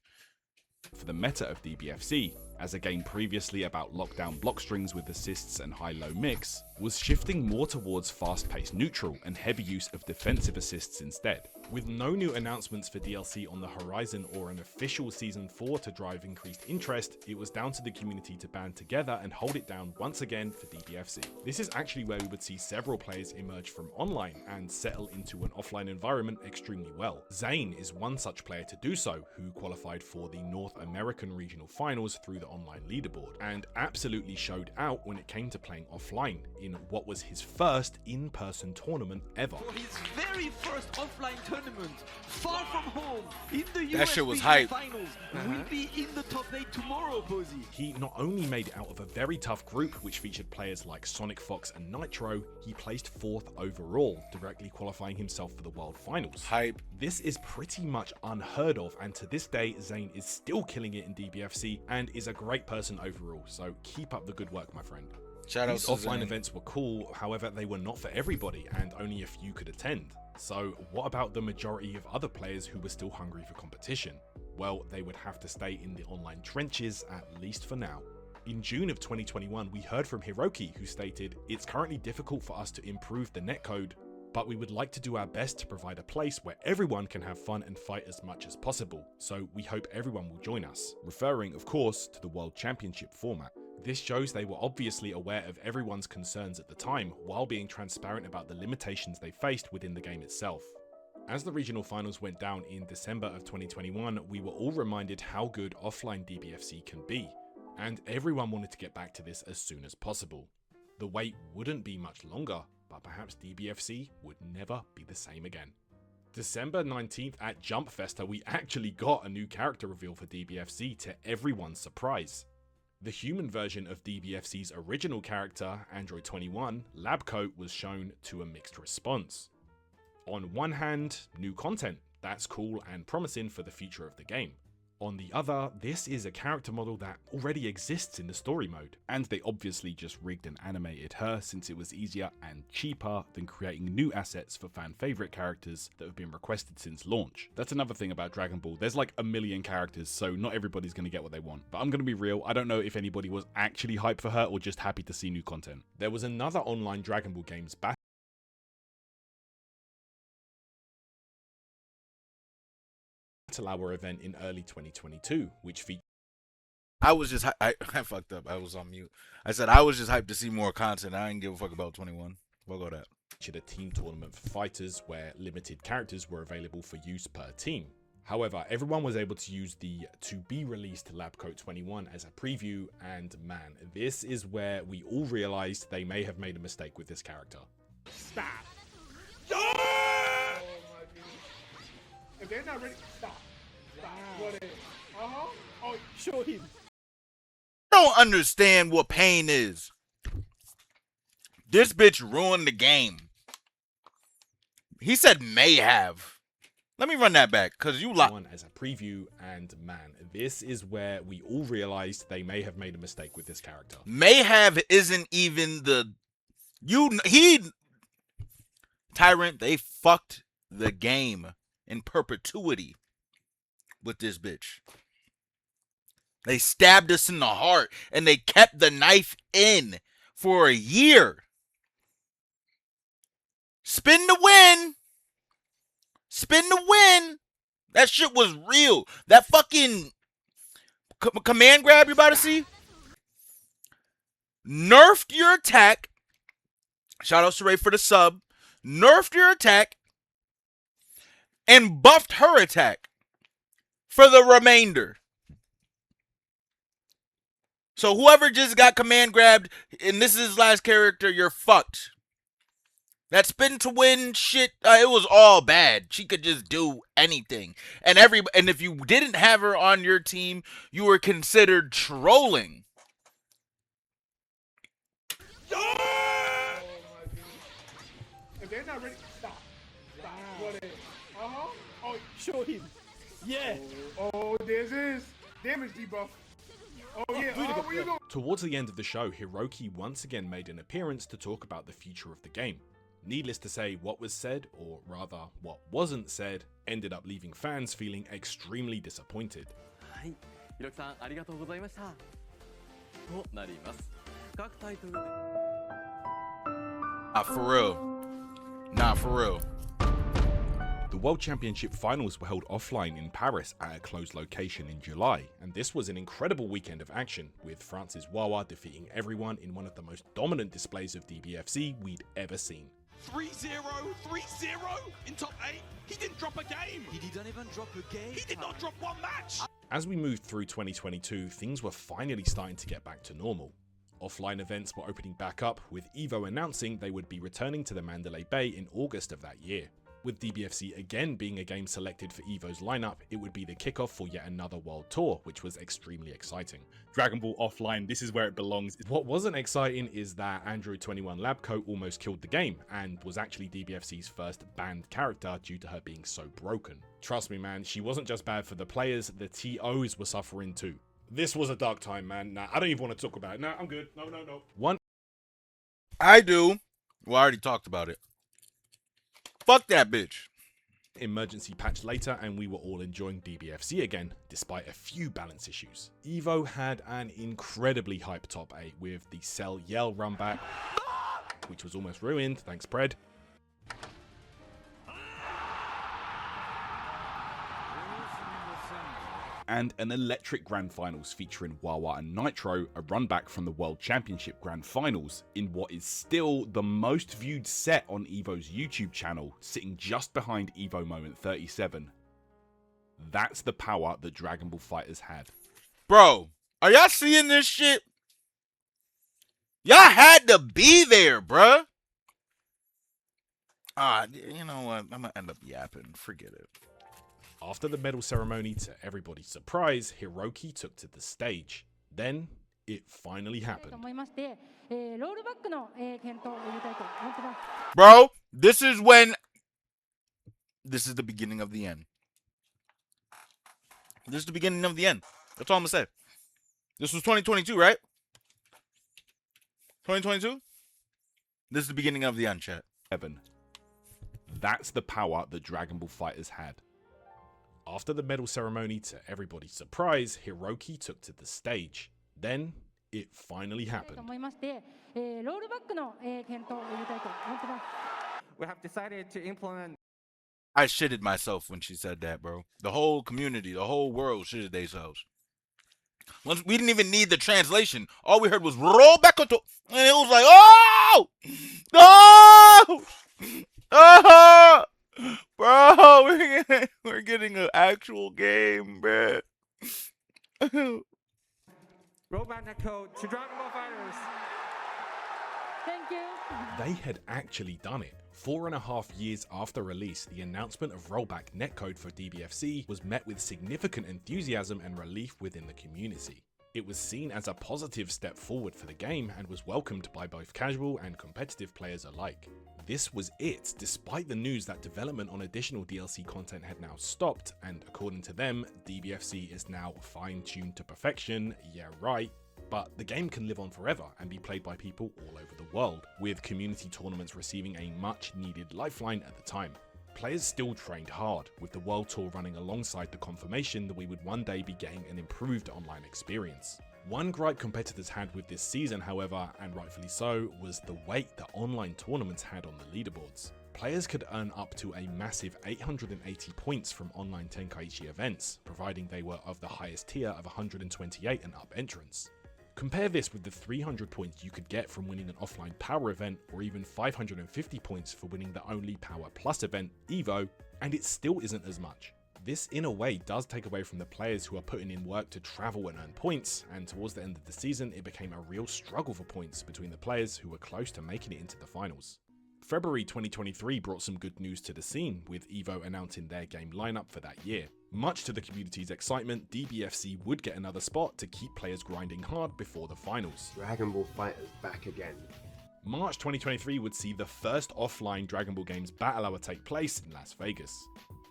For the meta of DBFC, as a game previously about lockdown block strings with assists and high-low mix, was shifting more towards fast-paced neutral and heavy use of defensive assists instead. With no new announcements for DLC on the horizon or an official Season 4 to drive increased interest, it was down to the community to band together and hold it down once again for DBFC. This is actually where we would see several players emerge from online and settle into an offline environment extremely well. Zane is one such player to do so, who qualified for the North American Regional Finals through the online leaderboard, and absolutely showed out when it came to playing offline in what was his first in-person tournament ever. For his very first offline tournament, far from home, in the That shit was US hype. finals, will be in the top 8 tomorrow, Posey. He not only made it out of a very tough group which featured players like Sonic Fox and Nitro, he placed 4th overall, directly qualifying himself for the World Finals. Hype. This is pretty much unheard of, and to this day, Zane is still killing it in DBFC and is a great person overall, so keep up the good work, my friend. Shout out These to offline Zane. events were cool, however they were not for everybody and only a few could attend. So what about the majority of other players who were still hungry for competition? Well, they would have to stay in the online trenches, at least for now. In June of 2021, we heard from Hiroki, who stated, "It's currently difficult for us to improve the netcode, but we would like to do our best to provide a place where everyone can have fun and fight as much as possible, so we hope everyone will join us," referring, of course, to the World Championship format. This shows they were obviously aware of everyone's concerns at the time, while being transparent about the limitations they faced within the game itself. As the regional finals went down in December of 2021, we were all reminded how good offline DBFC can be, and everyone wanted to get back to this as soon as possible. The wait wouldn't be much longer, but perhaps DBFC would never be the same again. December 19th at Jump Festa, we actually got a new character reveal for DBFC to everyone's surprise. The human version of DBFC's original character, Android 21, Labcoat, was shown to a mixed response. On one hand, new content, that's cool and promising for the future of the game. On the other, this is a character model that already exists in the story mode, and they obviously just rigged and animated her since it was easier and cheaper than creating new assets for fan favorite characters that have been requested since launch. That's another thing about Dragon Ball, there's like a million characters, so not everybody's going to get what they want. But I'm going to be real, I don't know if anybody was actually hyped for her or just happy to see new content. There was another online Dragon Ball games battle hour event in early 2022, which featured I was just I fucked up. I was on mute. I said I was just hyped to see more content. I didn't give a fuck about 21. We'll go that. A team tournament for fighters where limited characters were available for use per team. However, everyone was able to use the to-be-released Labcoat 21 as a preview, and man, this is where we all realized they may have made a mistake with this character. Stop. Oh, my goodness. If they're not ready, stop. What is? Oh, show him. I don't understand what pain is. This bitch ruined the game. He said may have. Let me run that back, because you one as a preview, and man, this is where we all realized they may have made a mistake with this character. May have isn't even the Tyrant, they fucked the game in perpetuity with this bitch. They stabbed us in the heart and they kept the knife in for a year. Spin the win. Spin the win. That shit was real. That fucking command grab you're about to see. Nerfed your attack. Shout out to Ray for the sub. Nerfed your attack and buffed her attack for the remainder. So whoever just got command grabbed and this is his last character, you're fucked. That spin to win shit, it was all bad. She could just do anything. And if you didn't have her on your team, you were considered trolling. Oh, my goodness. If they're not ready, stop. What is? Oh, show him. Yeah. Oh, there's his damage debuff. Oh, yeah. Where you going? Towards the end of the show, Hiroki once again made an appearance to talk about the future of the game. Needless to say, what was said, or rather, what wasn't said, ended up leaving fans feeling extremely disappointed. For real. Nah, for real. The World Championship finals were held offline in Paris at a closed location in July, and this was an incredible weekend of action, with France's Wawa defeating everyone in one of the most dominant displays of DBFC we'd ever seen. 3-0, 3-0 in top 8. He didn't drop a game. He didn't even drop a game. He did not drop one match. As we moved through 2022, things were finally starting to get back to normal. Offline events were opening back up, with Evo announcing they would be returning to the Mandalay Bay in August of that year. With DBFC again being a game selected for Evo's lineup, it would be the kickoff for yet another world tour, which was extremely exciting. Dragon Ball Offline, this is where it belongs. What wasn't exciting is that Android 21 Labcoat almost killed the game, and was actually DBFC's first banned character due to her being so broken. Trust me man, she wasn't just bad for the players, the TOs were suffering too. This was a dark time, man. Nah, I don't even want to talk about it. Nah, I'm good. No. I do. Well, I already talked about it. Fuck that bitch. Emergency patch later, and we were all enjoying DBFC again, despite a few balance issues. Evo had an incredibly hyped top 8 with the Cell Yell run back, which was almost ruined, thanks Pred. And an electric Grand Finals featuring Wawa and Nitro, a run back from the World Championship Grand Finals, in what is still the most viewed set on Evo's YouTube channel, sitting just behind Evo Moment 37. That's the power that Dragon Ball FighterZ had. Bro, are y'all seeing this shit? Y'all had to be there, bruh. You know what? I'm gonna end up yapping. Forget it. After the medal ceremony, to everybody's surprise, Hiroki took to the stage. Then, it finally happened. Bro, this is the beginning of the end. This is the beginning of the end. That's all I'm gonna say. This was 2022, right? 2022? This is the beginning of the end, chat. That's the power that Dragon Ball FighterZ had. After the medal ceremony, to everybody's surprise, Hiroki took to the stage. Then, it finally happened. We have decided to implement. I shitted myself when she said that, bro. The whole community, the whole world shitted themselves. We didn't even need the translation. All we heard was roll back to, and it was like, oh, no, oh, bro, we're getting an actual game, bro. Rollback netcode to Dragon Ball FighterZ. Thank you. They had actually done it. 4.5 years after release, the announcement of rollback netcode for DBFC was met with significant enthusiasm and relief within the community. It was seen as a positive step forward for the game and was welcomed by both casual and competitive players alike. This was it, despite the news that development on additional DLC content had now stopped, and according to them, DBFC is now fine-tuned to perfection, yeah right, but the game can live on forever and be played by people all over the world, with community tournaments receiving a much-needed lifeline at the time. Players still trained hard, with the World Tour running alongside the confirmation that we would one day be getting an improved online experience. One gripe competitors had with this season, however, and rightfully so, was the weight that online tournaments had on the leaderboards. Players could earn up to a massive 880 points from online Tenkaichi events, providing they were of the highest tier of 128 and up entrants. Compare this with the 300 points you could get from winning an offline power event, or even 550 points for winning the only Power Plus event, EVO, and it still isn't as much. This in a way does take away from the players who are putting in work to travel and earn points, and towards the end of the season it became a real struggle for points between the players who were close to making it into the finals. February 2023 brought some good news to the scene, with EVO announcing their game lineup for that year. Much to the community's excitement, DBFC would get another spot to keep players grinding hard before the finals. Dragon Ball FighterZ back again. March 2023 would see the first offline Dragon Ball Games battle hour take place in Las Vegas.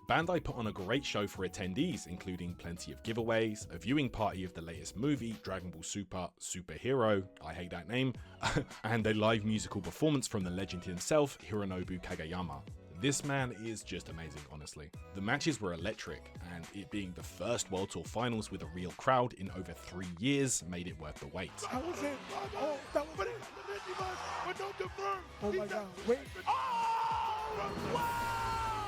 Bandai put on a great show for attendees, including plenty of giveaways, a viewing party of the latest movie, Dragon Ball Super Superhero, I hate that name, and a live musical performance from the legend himself, Hironobu Kageyama. This man is just amazing, honestly. The matches were electric, and it being the first World Tour Finals with a real crowd in over 3 years made it worth the wait. That was it. Oh, that was it. But don't confirm. Oh my God. Wait.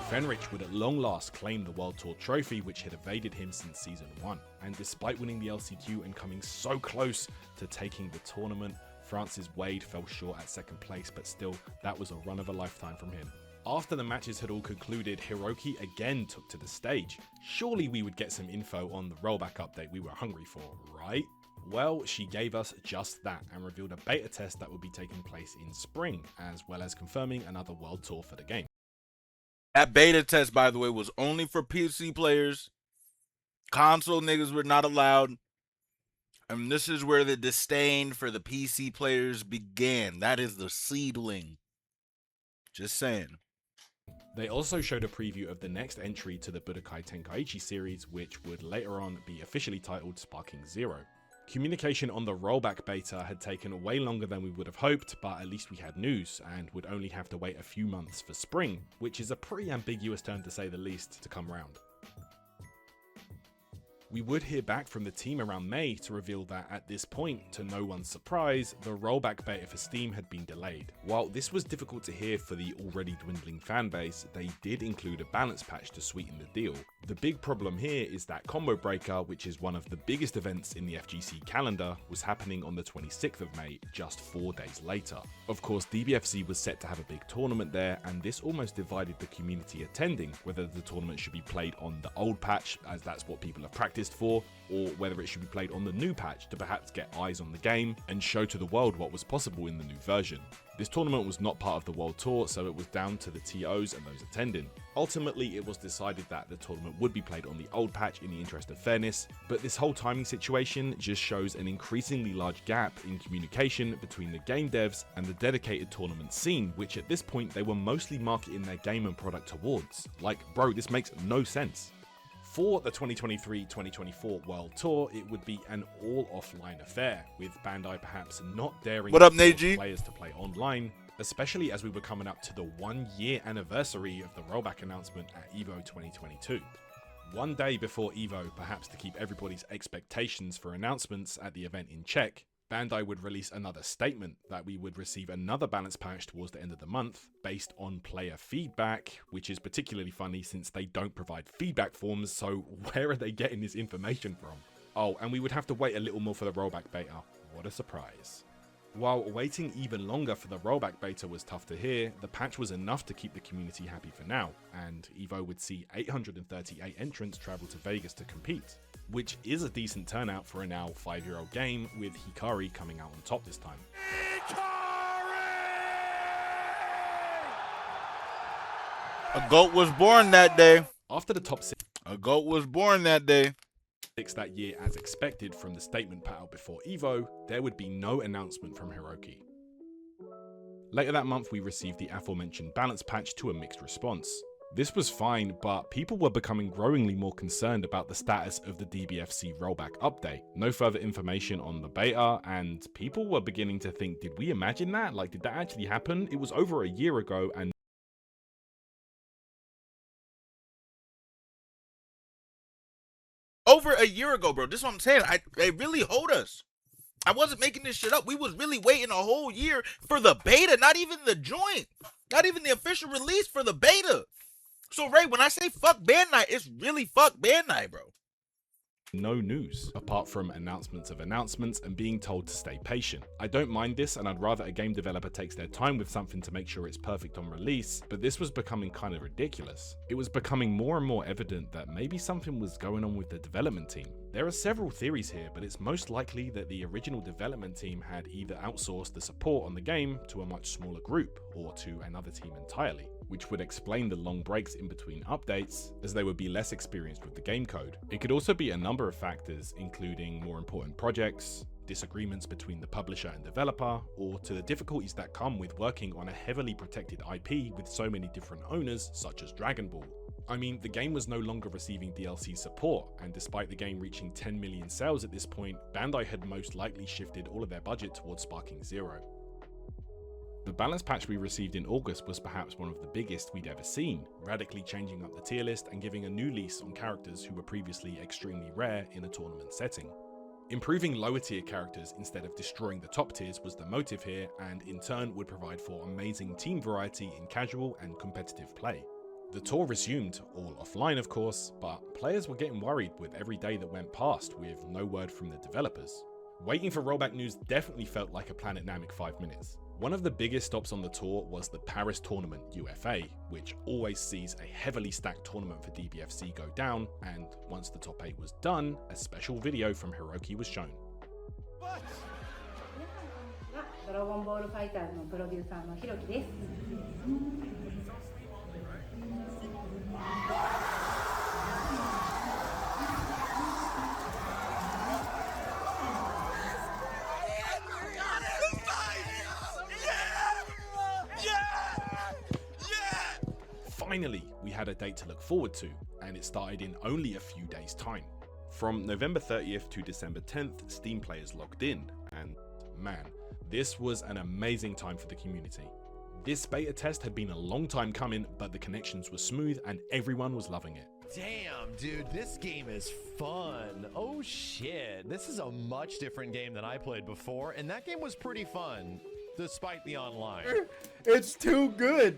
Fenrich would at long last claim the World Tour trophy, which had evaded him since Season 1. And despite winning the LCQ and coming so close to taking the tournament, Francis Wade fell short at second place, but still, that was a run of a lifetime from him. After the matches had all concluded, Hiroki again took to the stage. Surely we would get some info on the rollback update we were hungry for, right? Well, she gave us just that and revealed a beta test that would be taking place in spring, as well as confirming another World Tour for the game. That beta test, by the way, was only for PC players. Console niggas were not allowed. And this is where the disdain for the PC players began. That is the seedling. Just saying. They also showed a preview of the next entry to the Budokai Tenkaichi series, which would later on be officially titled Sparking Zero. Communication on the rollback beta had taken way longer than we would have hoped, but at least we had news, and would only have to wait a few months for spring, which is a pretty ambiguous term to say the least, to come round. We would hear back from the team around May to reveal that at this point, to no one's surprise, the rollback beta for Steam had been delayed. While this was difficult to hear for the already dwindling fanbase, they did include a balance patch to sweeten the deal. The big problem here is that Combo Breaker, which is one of the biggest events in the FGC calendar, was happening on the 26th of May, just 4 days later. Of course, DBFC was set to have a big tournament there, and this almost divided the community attending, whether the tournament should be played on the old patch, as that's what people have practiced PS4, or whether it should be played on the new patch to perhaps get eyes on the game and show to the world what was possible in the new version. This tournament was not part of the World Tour, so it was down to the TOs and those attending. Ultimately, it was decided that the tournament would be played on the old patch in the interest of fairness, but this whole timing situation just shows an increasingly large gap in communication between the game devs and the dedicated tournament scene, which at this point they were mostly marketing their game and product towards. Like, bro, this makes no sense. For the 2023-2024 World Tour, it would be an all-offline affair, with Bandai perhaps not daring players to play online, especially as we were coming up to the 1-year anniversary of the rollback announcement at EVO 2022. One day before EVO, perhaps to keep everybody's expectations for announcements at the event in check, Bandai would release another statement that we would receive another balance patch towards the end of the month based on player feedback, which is particularly funny since they don't provide feedback forms, so where are they getting this information from? Oh, and we would have to wait a little more for the rollback beta. What a surprise. While waiting even longer for the rollback beta was tough to hear, the patch was enough to keep the community happy for now, and EVO would see 838 entrants travel to Vegas to compete, which is a decent turnout for a now 5-year-old game, with Hikari coming out on top this time. A GOAT was born that day. After the top 6, a GOAT was born that day. That year, as expected from the statement put out before EVO, there would be no announcement from Hiroki. Later that month, we received the aforementioned balance patch to a mixed response. This was fine, but people were becoming growingly more concerned about the status of the DBFC rollback update. No further information on the beta, and people were beginning to think, did we imagine that? Like, did that actually happen? It was over a year ago, and over a year ago, bro. This is what I'm saying. They really hold us. I wasn't making this shit up. We was really waiting a whole year for the beta, not even the joint, not even the official release for the beta. So, Ray, when I say fuck Bandai, it's really fuck Bandai, bro. No news, apart from announcements of announcements and being told to stay patient. I don't mind this, and I'd rather a game developer takes their time with something to make sure it's perfect on release, but this was becoming kind of ridiculous. It was becoming more and more evident that maybe something was going on with the development team. There are several theories here, but it's most likely that the original development team had either outsourced the support on the game to a much smaller group, or to another team entirely, which would explain the long breaks in between updates, as they would be less experienced with the game code. It could also be a number of factors, including more important projects, disagreements between the publisher and developer, or to the difficulties that come with working on a heavily protected IP with so many different owners, such as Dragon Ball. I mean, the game was no longer receiving DLC support, and despite the game reaching 10 million sales at this point, Bandai had most likely shifted all of their budget towards Sparking Zero. The balance patch we received in August was perhaps one of the biggest we'd ever seen, radically changing up the tier list and giving a new lease on characters who were previously extremely rare in a tournament setting. Improving lower tier characters instead of destroying the top tiers was the motive here, and in turn would provide for amazing team variety in casual and competitive play. The tour resumed, all offline of course, but players were getting worried with every day that went past with no word from the developers. Waiting for rollback news definitely felt like a Planet Namek 5 minutes. One of the biggest stops on the tour was the Paris tournament UFA, which always sees a heavily stacked tournament for DBFC go down, and once the top 8 was done, a special video from Hiroki was shown. Dragonball FighterZ のプロデューサーのひろきです。Finally, we had a date to look forward to, and it started in only a few days' time. From November 30th to December 10th, Steam players logged in, and man, this was an amazing time for the community. This beta test had been a long time coming, but the connections were smooth and everyone was loving it. Damn, dude, this game is fun. Oh shit, this is a much different game than I played before, and that game was pretty fun, despite the online. It's too good.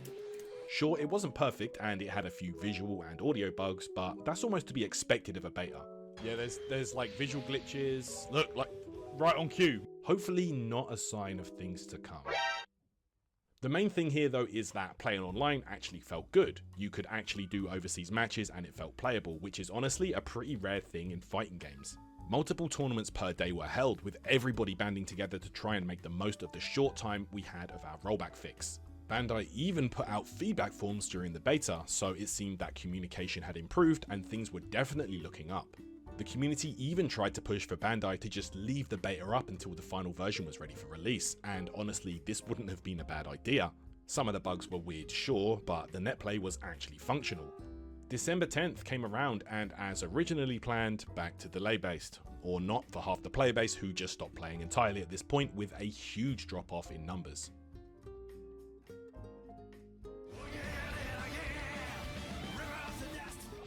Sure, it wasn't perfect and it had a few visual and audio bugs, but that's almost to be expected of a beta. Yeah, there's like visual glitches, look, like right on cue. Hopefully not a sign of things to come. The main thing here though is that playing online actually felt good. You could actually do overseas matches and it felt playable, which is honestly a pretty rare thing in fighting games. Multiple tournaments per day were held, with everybody banding together to try and make the most of the short time we had of our rollback fix. Bandai even put out feedback forms during the beta, so it seemed that communication had improved and things were definitely looking up. The community even tried to push for Bandai to just leave the beta up until the final version was ready for release, and honestly this wouldn't have been a bad idea. Some of the bugs were weird, sure, but the netplay was actually functional. December 10th came around and as originally planned, back to delay based. Or not for half the player base who just stopped playing entirely at this point, with a huge drop off in numbers.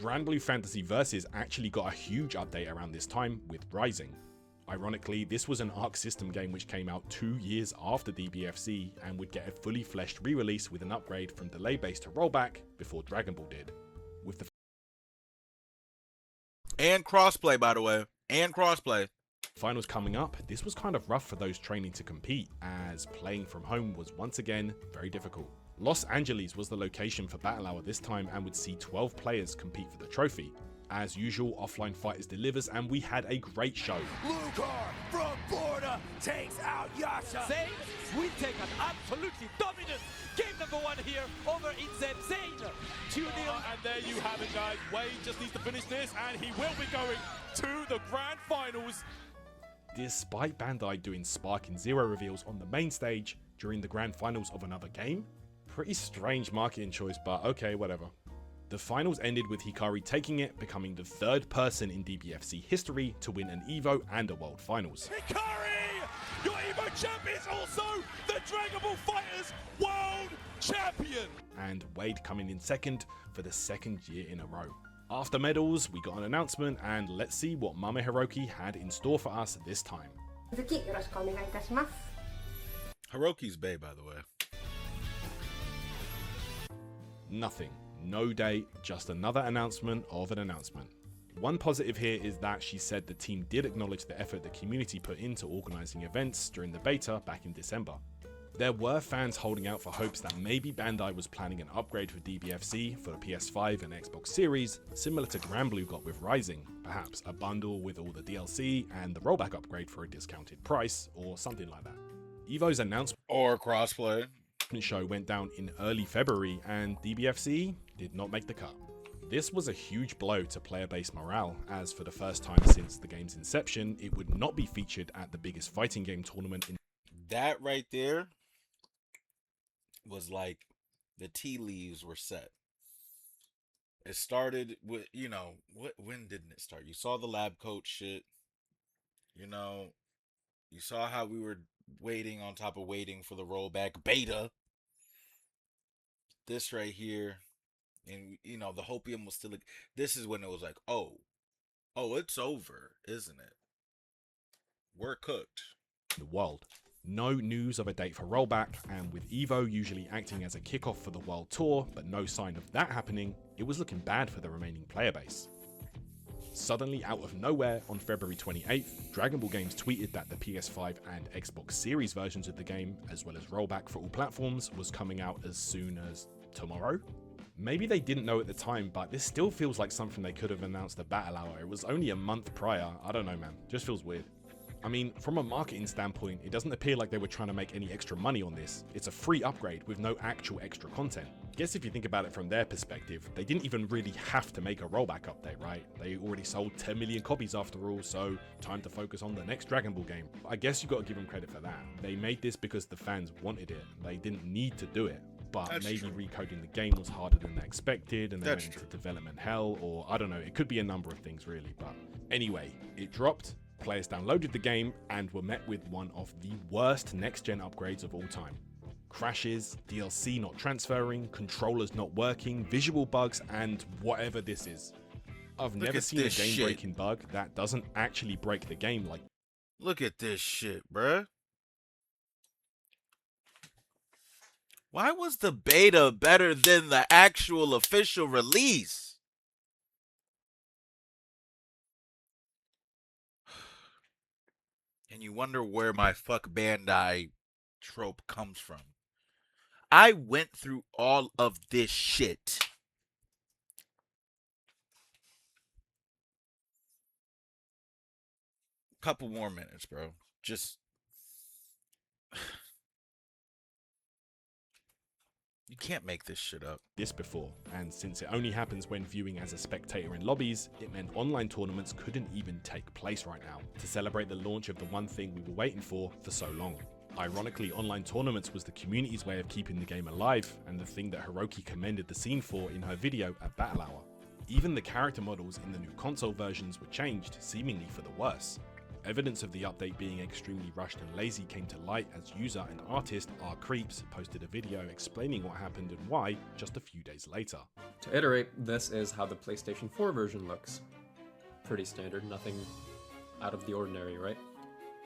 Granblue Fantasy Versus actually got a huge update around this time with Rising. Ironically, this was an Arc System game which came out 2 years after DBFC and would get a fully fleshed re-release with an upgrade from delay based to rollback before Dragon Ball did. With the and crossplay, by the way, and crossplay. Finals coming up, this was kind of rough for those training to compete, as playing from home was once again very difficult. Los Angeles was the location for Battle Hour this time and would see 12 players compete for the trophy. As usual, Offline FighterZ delivers and we had a great show. Lucar from Florida takes out Yasha. Zayn, we take an absolutely dominant game number 1 here over in Zayn. 2-0. And there you have it, guys. Wade just needs to finish this and he will be going to the grand finals. Despite Bandai doing Spark and Zero reveals on the main stage during the grand finals of another game, pretty strange marketing choice, but okay, whatever. The finals ended with Hikari taking it, becoming the 3rd person in DBFC history to win an EVO and a World Finals. Hikari, your EVO champ is also the Dragonball FighterZ World Champion! And Wade coming in 2nd for the 2nd year in a row. After medals, we got an announcement, and let's see what Mama Hiroki had in store for us this time. Hiroki's bae, by the way. Nothing. No date, just another announcement of an announcement. One positive here is that she said the team did acknowledge the effort the community put into organising events during the beta back in December. There were fans holding out for hopes that maybe Bandai was planning an upgrade for DBFC for the PS5 and Xbox Series, similar to Granblue got with Rising, perhaps a bundle with all the DLC and the rollback upgrade for a discounted price, or something like that. EVO's announcement or crossplay show went down in early February and DBFC did not make the cut. This was a huge blow to player base morale, as for the first time since the game's inception, it would not be featured at the biggest fighting game tournament in. That right there was like the tea leaves were set. It started with, you know, when didn't it start? You saw the lab coat shit. You know, you saw how we were waiting on top of waiting for the rollback beta. This right here, and you know, the hopium was still. This is when it was like, oh, it's over, isn't it? We're cooked. The world. No news of a date for rollback, and with EVO usually acting as a kickoff for the world tour, but no sign of that happening, it was looking bad for the remaining player base. Suddenly, out of nowhere, on February 28th, Dragon Ball Games tweeted that the PS5 and Xbox Series versions of the game, as well as rollback for all platforms, was coming out as soon as tomorrow? Maybe they didn't know at the time, but this still feels like something they could have announced at Battle Hour. It was only a month prior. I don't know, man. Just feels weird. I mean, from a marketing standpoint, it doesn't appear like they were trying to make any extra money on this. It's a free upgrade with no actual extra content. Guess if you think about it from their perspective, they didn't even really have to make a rollback update, right? They already sold 10 million copies after all, so time to focus on the next Dragon Ball game. I guess you gotta give them credit for that. They made this because the fans wanted it. They didn't need to do it. But That's maybe true. Recoding the game was harder than they expected, and they That's went into true. development hell, or I don't know, it could be a number of things really. But anyway, it dropped. Players downloaded the game and were met with one of the worst next-gen upgrades of all time. Crashes, DLC not transferring, controllers not working, visual bugs, and whatever this is. I've Look never at seen a this shit. game-breaking bug that doesn't actually break the game like. Look at this shit, bruh. Why was the beta better than the actual official release? And you wonder where my fuck Bandai trope comes from. I went through all of this shit. Couple more minutes, bro. Just you can't make this shit up. This before, and since it only happens when viewing as a spectator in lobbies, it meant online tournaments couldn't even take place right now to celebrate the launch of the one thing we were waiting for so long. Ironically, online tournaments was the community's way of keeping the game alive, and the thing that Hiroki commended the scene for in her video at Battle Hour. Even the character models in the new console versions were changed, seemingly for the worse. Evidence of the update being extremely rushed and lazy came to light as user and artist R-Creeps posted a video explaining what happened and why just a few days later. To iterate, this is how the PlayStation 4 version looks. Pretty standard, nothing out of the ordinary, right?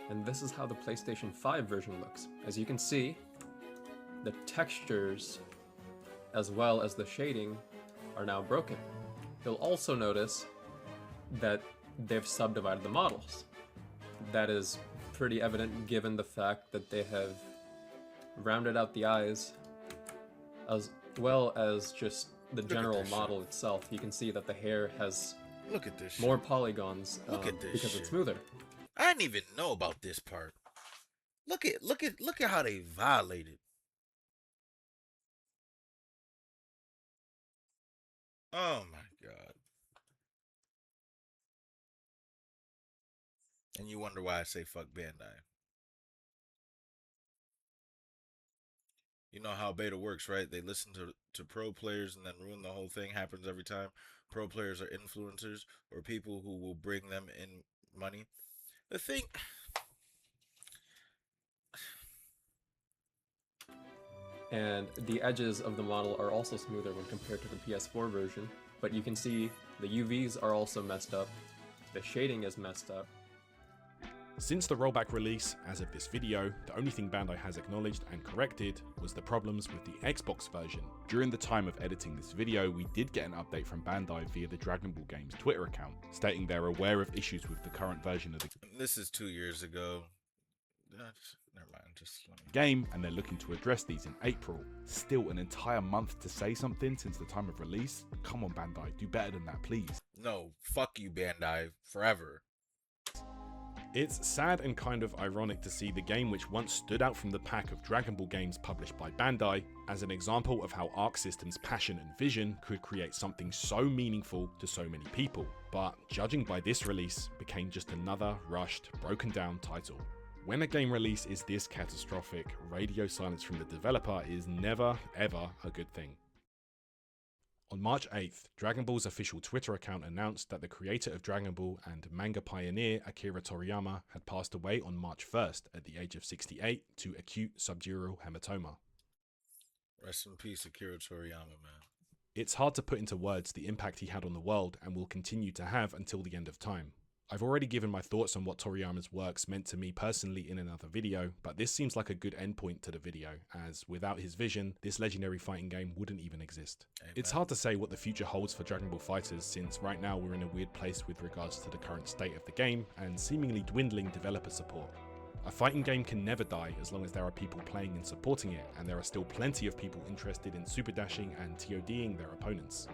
And this is how the PlayStation 5 version looks. As you can see, the textures as well as the shading are now broken. You'll also notice that they've subdivided the models. That is pretty evident given the fact that they have rounded out the eyes as well as just the general model itself. You can see that the hair has more polygons because it's smoother. I didn't even know about this part. Look at how they violated. Oh my god. And you wonder why I say fuck Bandai. You know how beta works, right? They listen to pro players and then ruin the whole thing. Happens every time. Pro players are influencers or people who will bring them in money. The thing... And the edges of the model are also smoother when compared to the PS4 version, but you can see the UVs are also messed up, the shading is messed up. Since the rollback release, as of this video, the only thing Bandai has acknowledged and corrected was the problems with the Xbox version. During the time of editing this video, we did get an update from Bandai via the Dragon Ball Games Twitter account, stating they're aware of issues with the current version of the This is 2 years ago. Never mind, game, and they're looking to address these in April. Still an entire month to say something since the time of release? Come on Bandai, do better than that please. No, fuck you Bandai, forever. It's sad and kind of ironic to see the game which once stood out from the pack of Dragon Ball games published by Bandai as an example of how Arc System's passion and vision could create something so meaningful to so many people, but judging by this release, became just another rushed, broken down title. When a game release is this catastrophic, radio silence from the developer is never, ever a good thing. On March 8th, Dragon Ball's official Twitter account announced that the creator of Dragon Ball and manga pioneer Akira Toriyama had passed away on March 1st at the age of 68 to acute subdural hematoma. Rest in peace, Akira Toriyama, man. It's hard to put into words the impact he had on the world and will continue to have until the end of time. I've already given my thoughts on what Toriyama's works meant to me personally in another video, but this seems like a good endpoint to the video, as without his vision, this legendary fighting game wouldn't even exist. Amen. It's hard to say what the future holds for Dragon Ball FighterZ, since right now we're in a weird place with regards to the current state of the game and seemingly dwindling developer support. A fighting game can never die as long as there are people playing and supporting it, and there are still plenty of people interested in super dashing and TODing their opponents.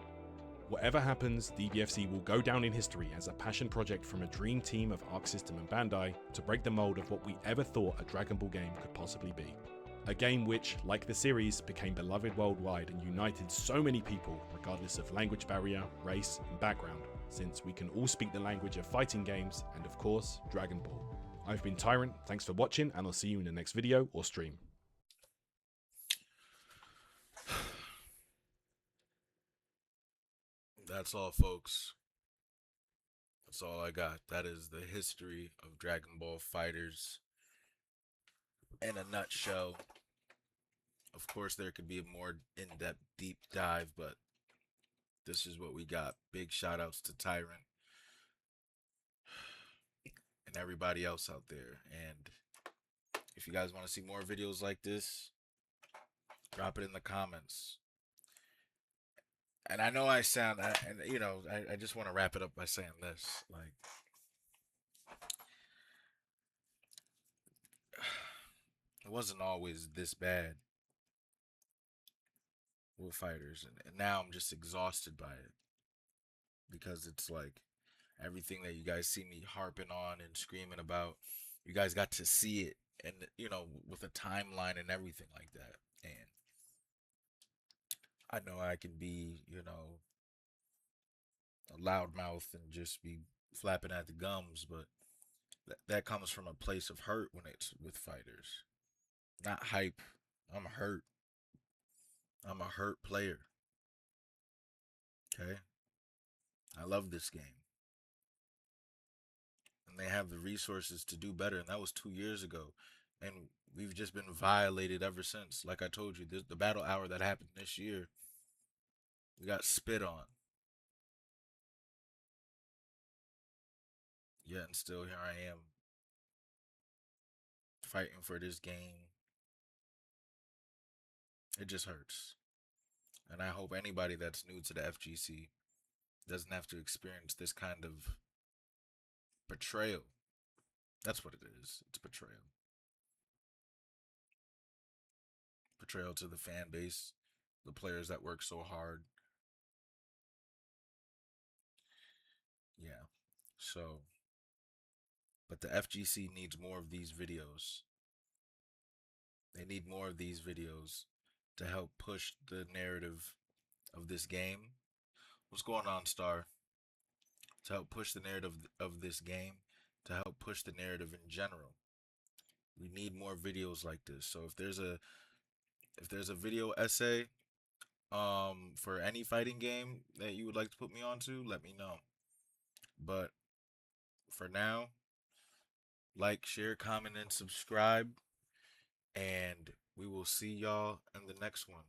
Whatever happens, DBFZ will go down in history as a passion project from a dream team of Arc System and Bandai to break the mold of what we ever thought a Dragon Ball game could possibly be. A game which, like the series, became beloved worldwide and united so many people regardless of language barrier, race and background, since we can all speak the language of fighting games and of course, Dragon Ball. I've been Tyrant, thanks for watching, and I'll see you in the next video or stream. That's all, folks. That's all I got. That is the history of Dragon Ball FighterZ in a nutshell. Of course, there could be a more in-depth, deep dive, but this is what we got. Big shout-outs to Tyrant and everybody else out there. And if you guys want to see more videos like this, drop it in the comments. And I know I sound, I just want to wrap it up by saying this. Like, it wasn't always this bad. with fighters, and now I'm just exhausted by it because it's like everything that you guys see me harping on and screaming about, you guys got to see it, and with a timeline and everything like that. And I know I can be, a loudmouth and just be flapping at the gums, but that comes from a place of hurt when it's with fighters, not hype. I'm hurt. I'm a hurt player. Okay? I love this game. And they have the resources to do better, and that was 2 years ago. And we've just been violated ever since. Like I told you, the battle hour that happened this year, we got spit on. Yet and still here I am, fighting for this game. It just hurts. And I hope anybody that's new to the FGC doesn't have to experience this kind of betrayal. That's what it is. It's betrayal. Betrayal to the fan base, the players that work so hard. Yeah. So, but the FGC needs more of these videos. They need more of these videos to help push the narrative of this game. What's going on, Star? To help push the narrative of this game, to help push the narrative in general. We need more videos like this. So if there's a video essay for any fighting game that you would like to put me onto, let me know. But for now, like, share, comment, and subscribe. And we will see y'all in the next one.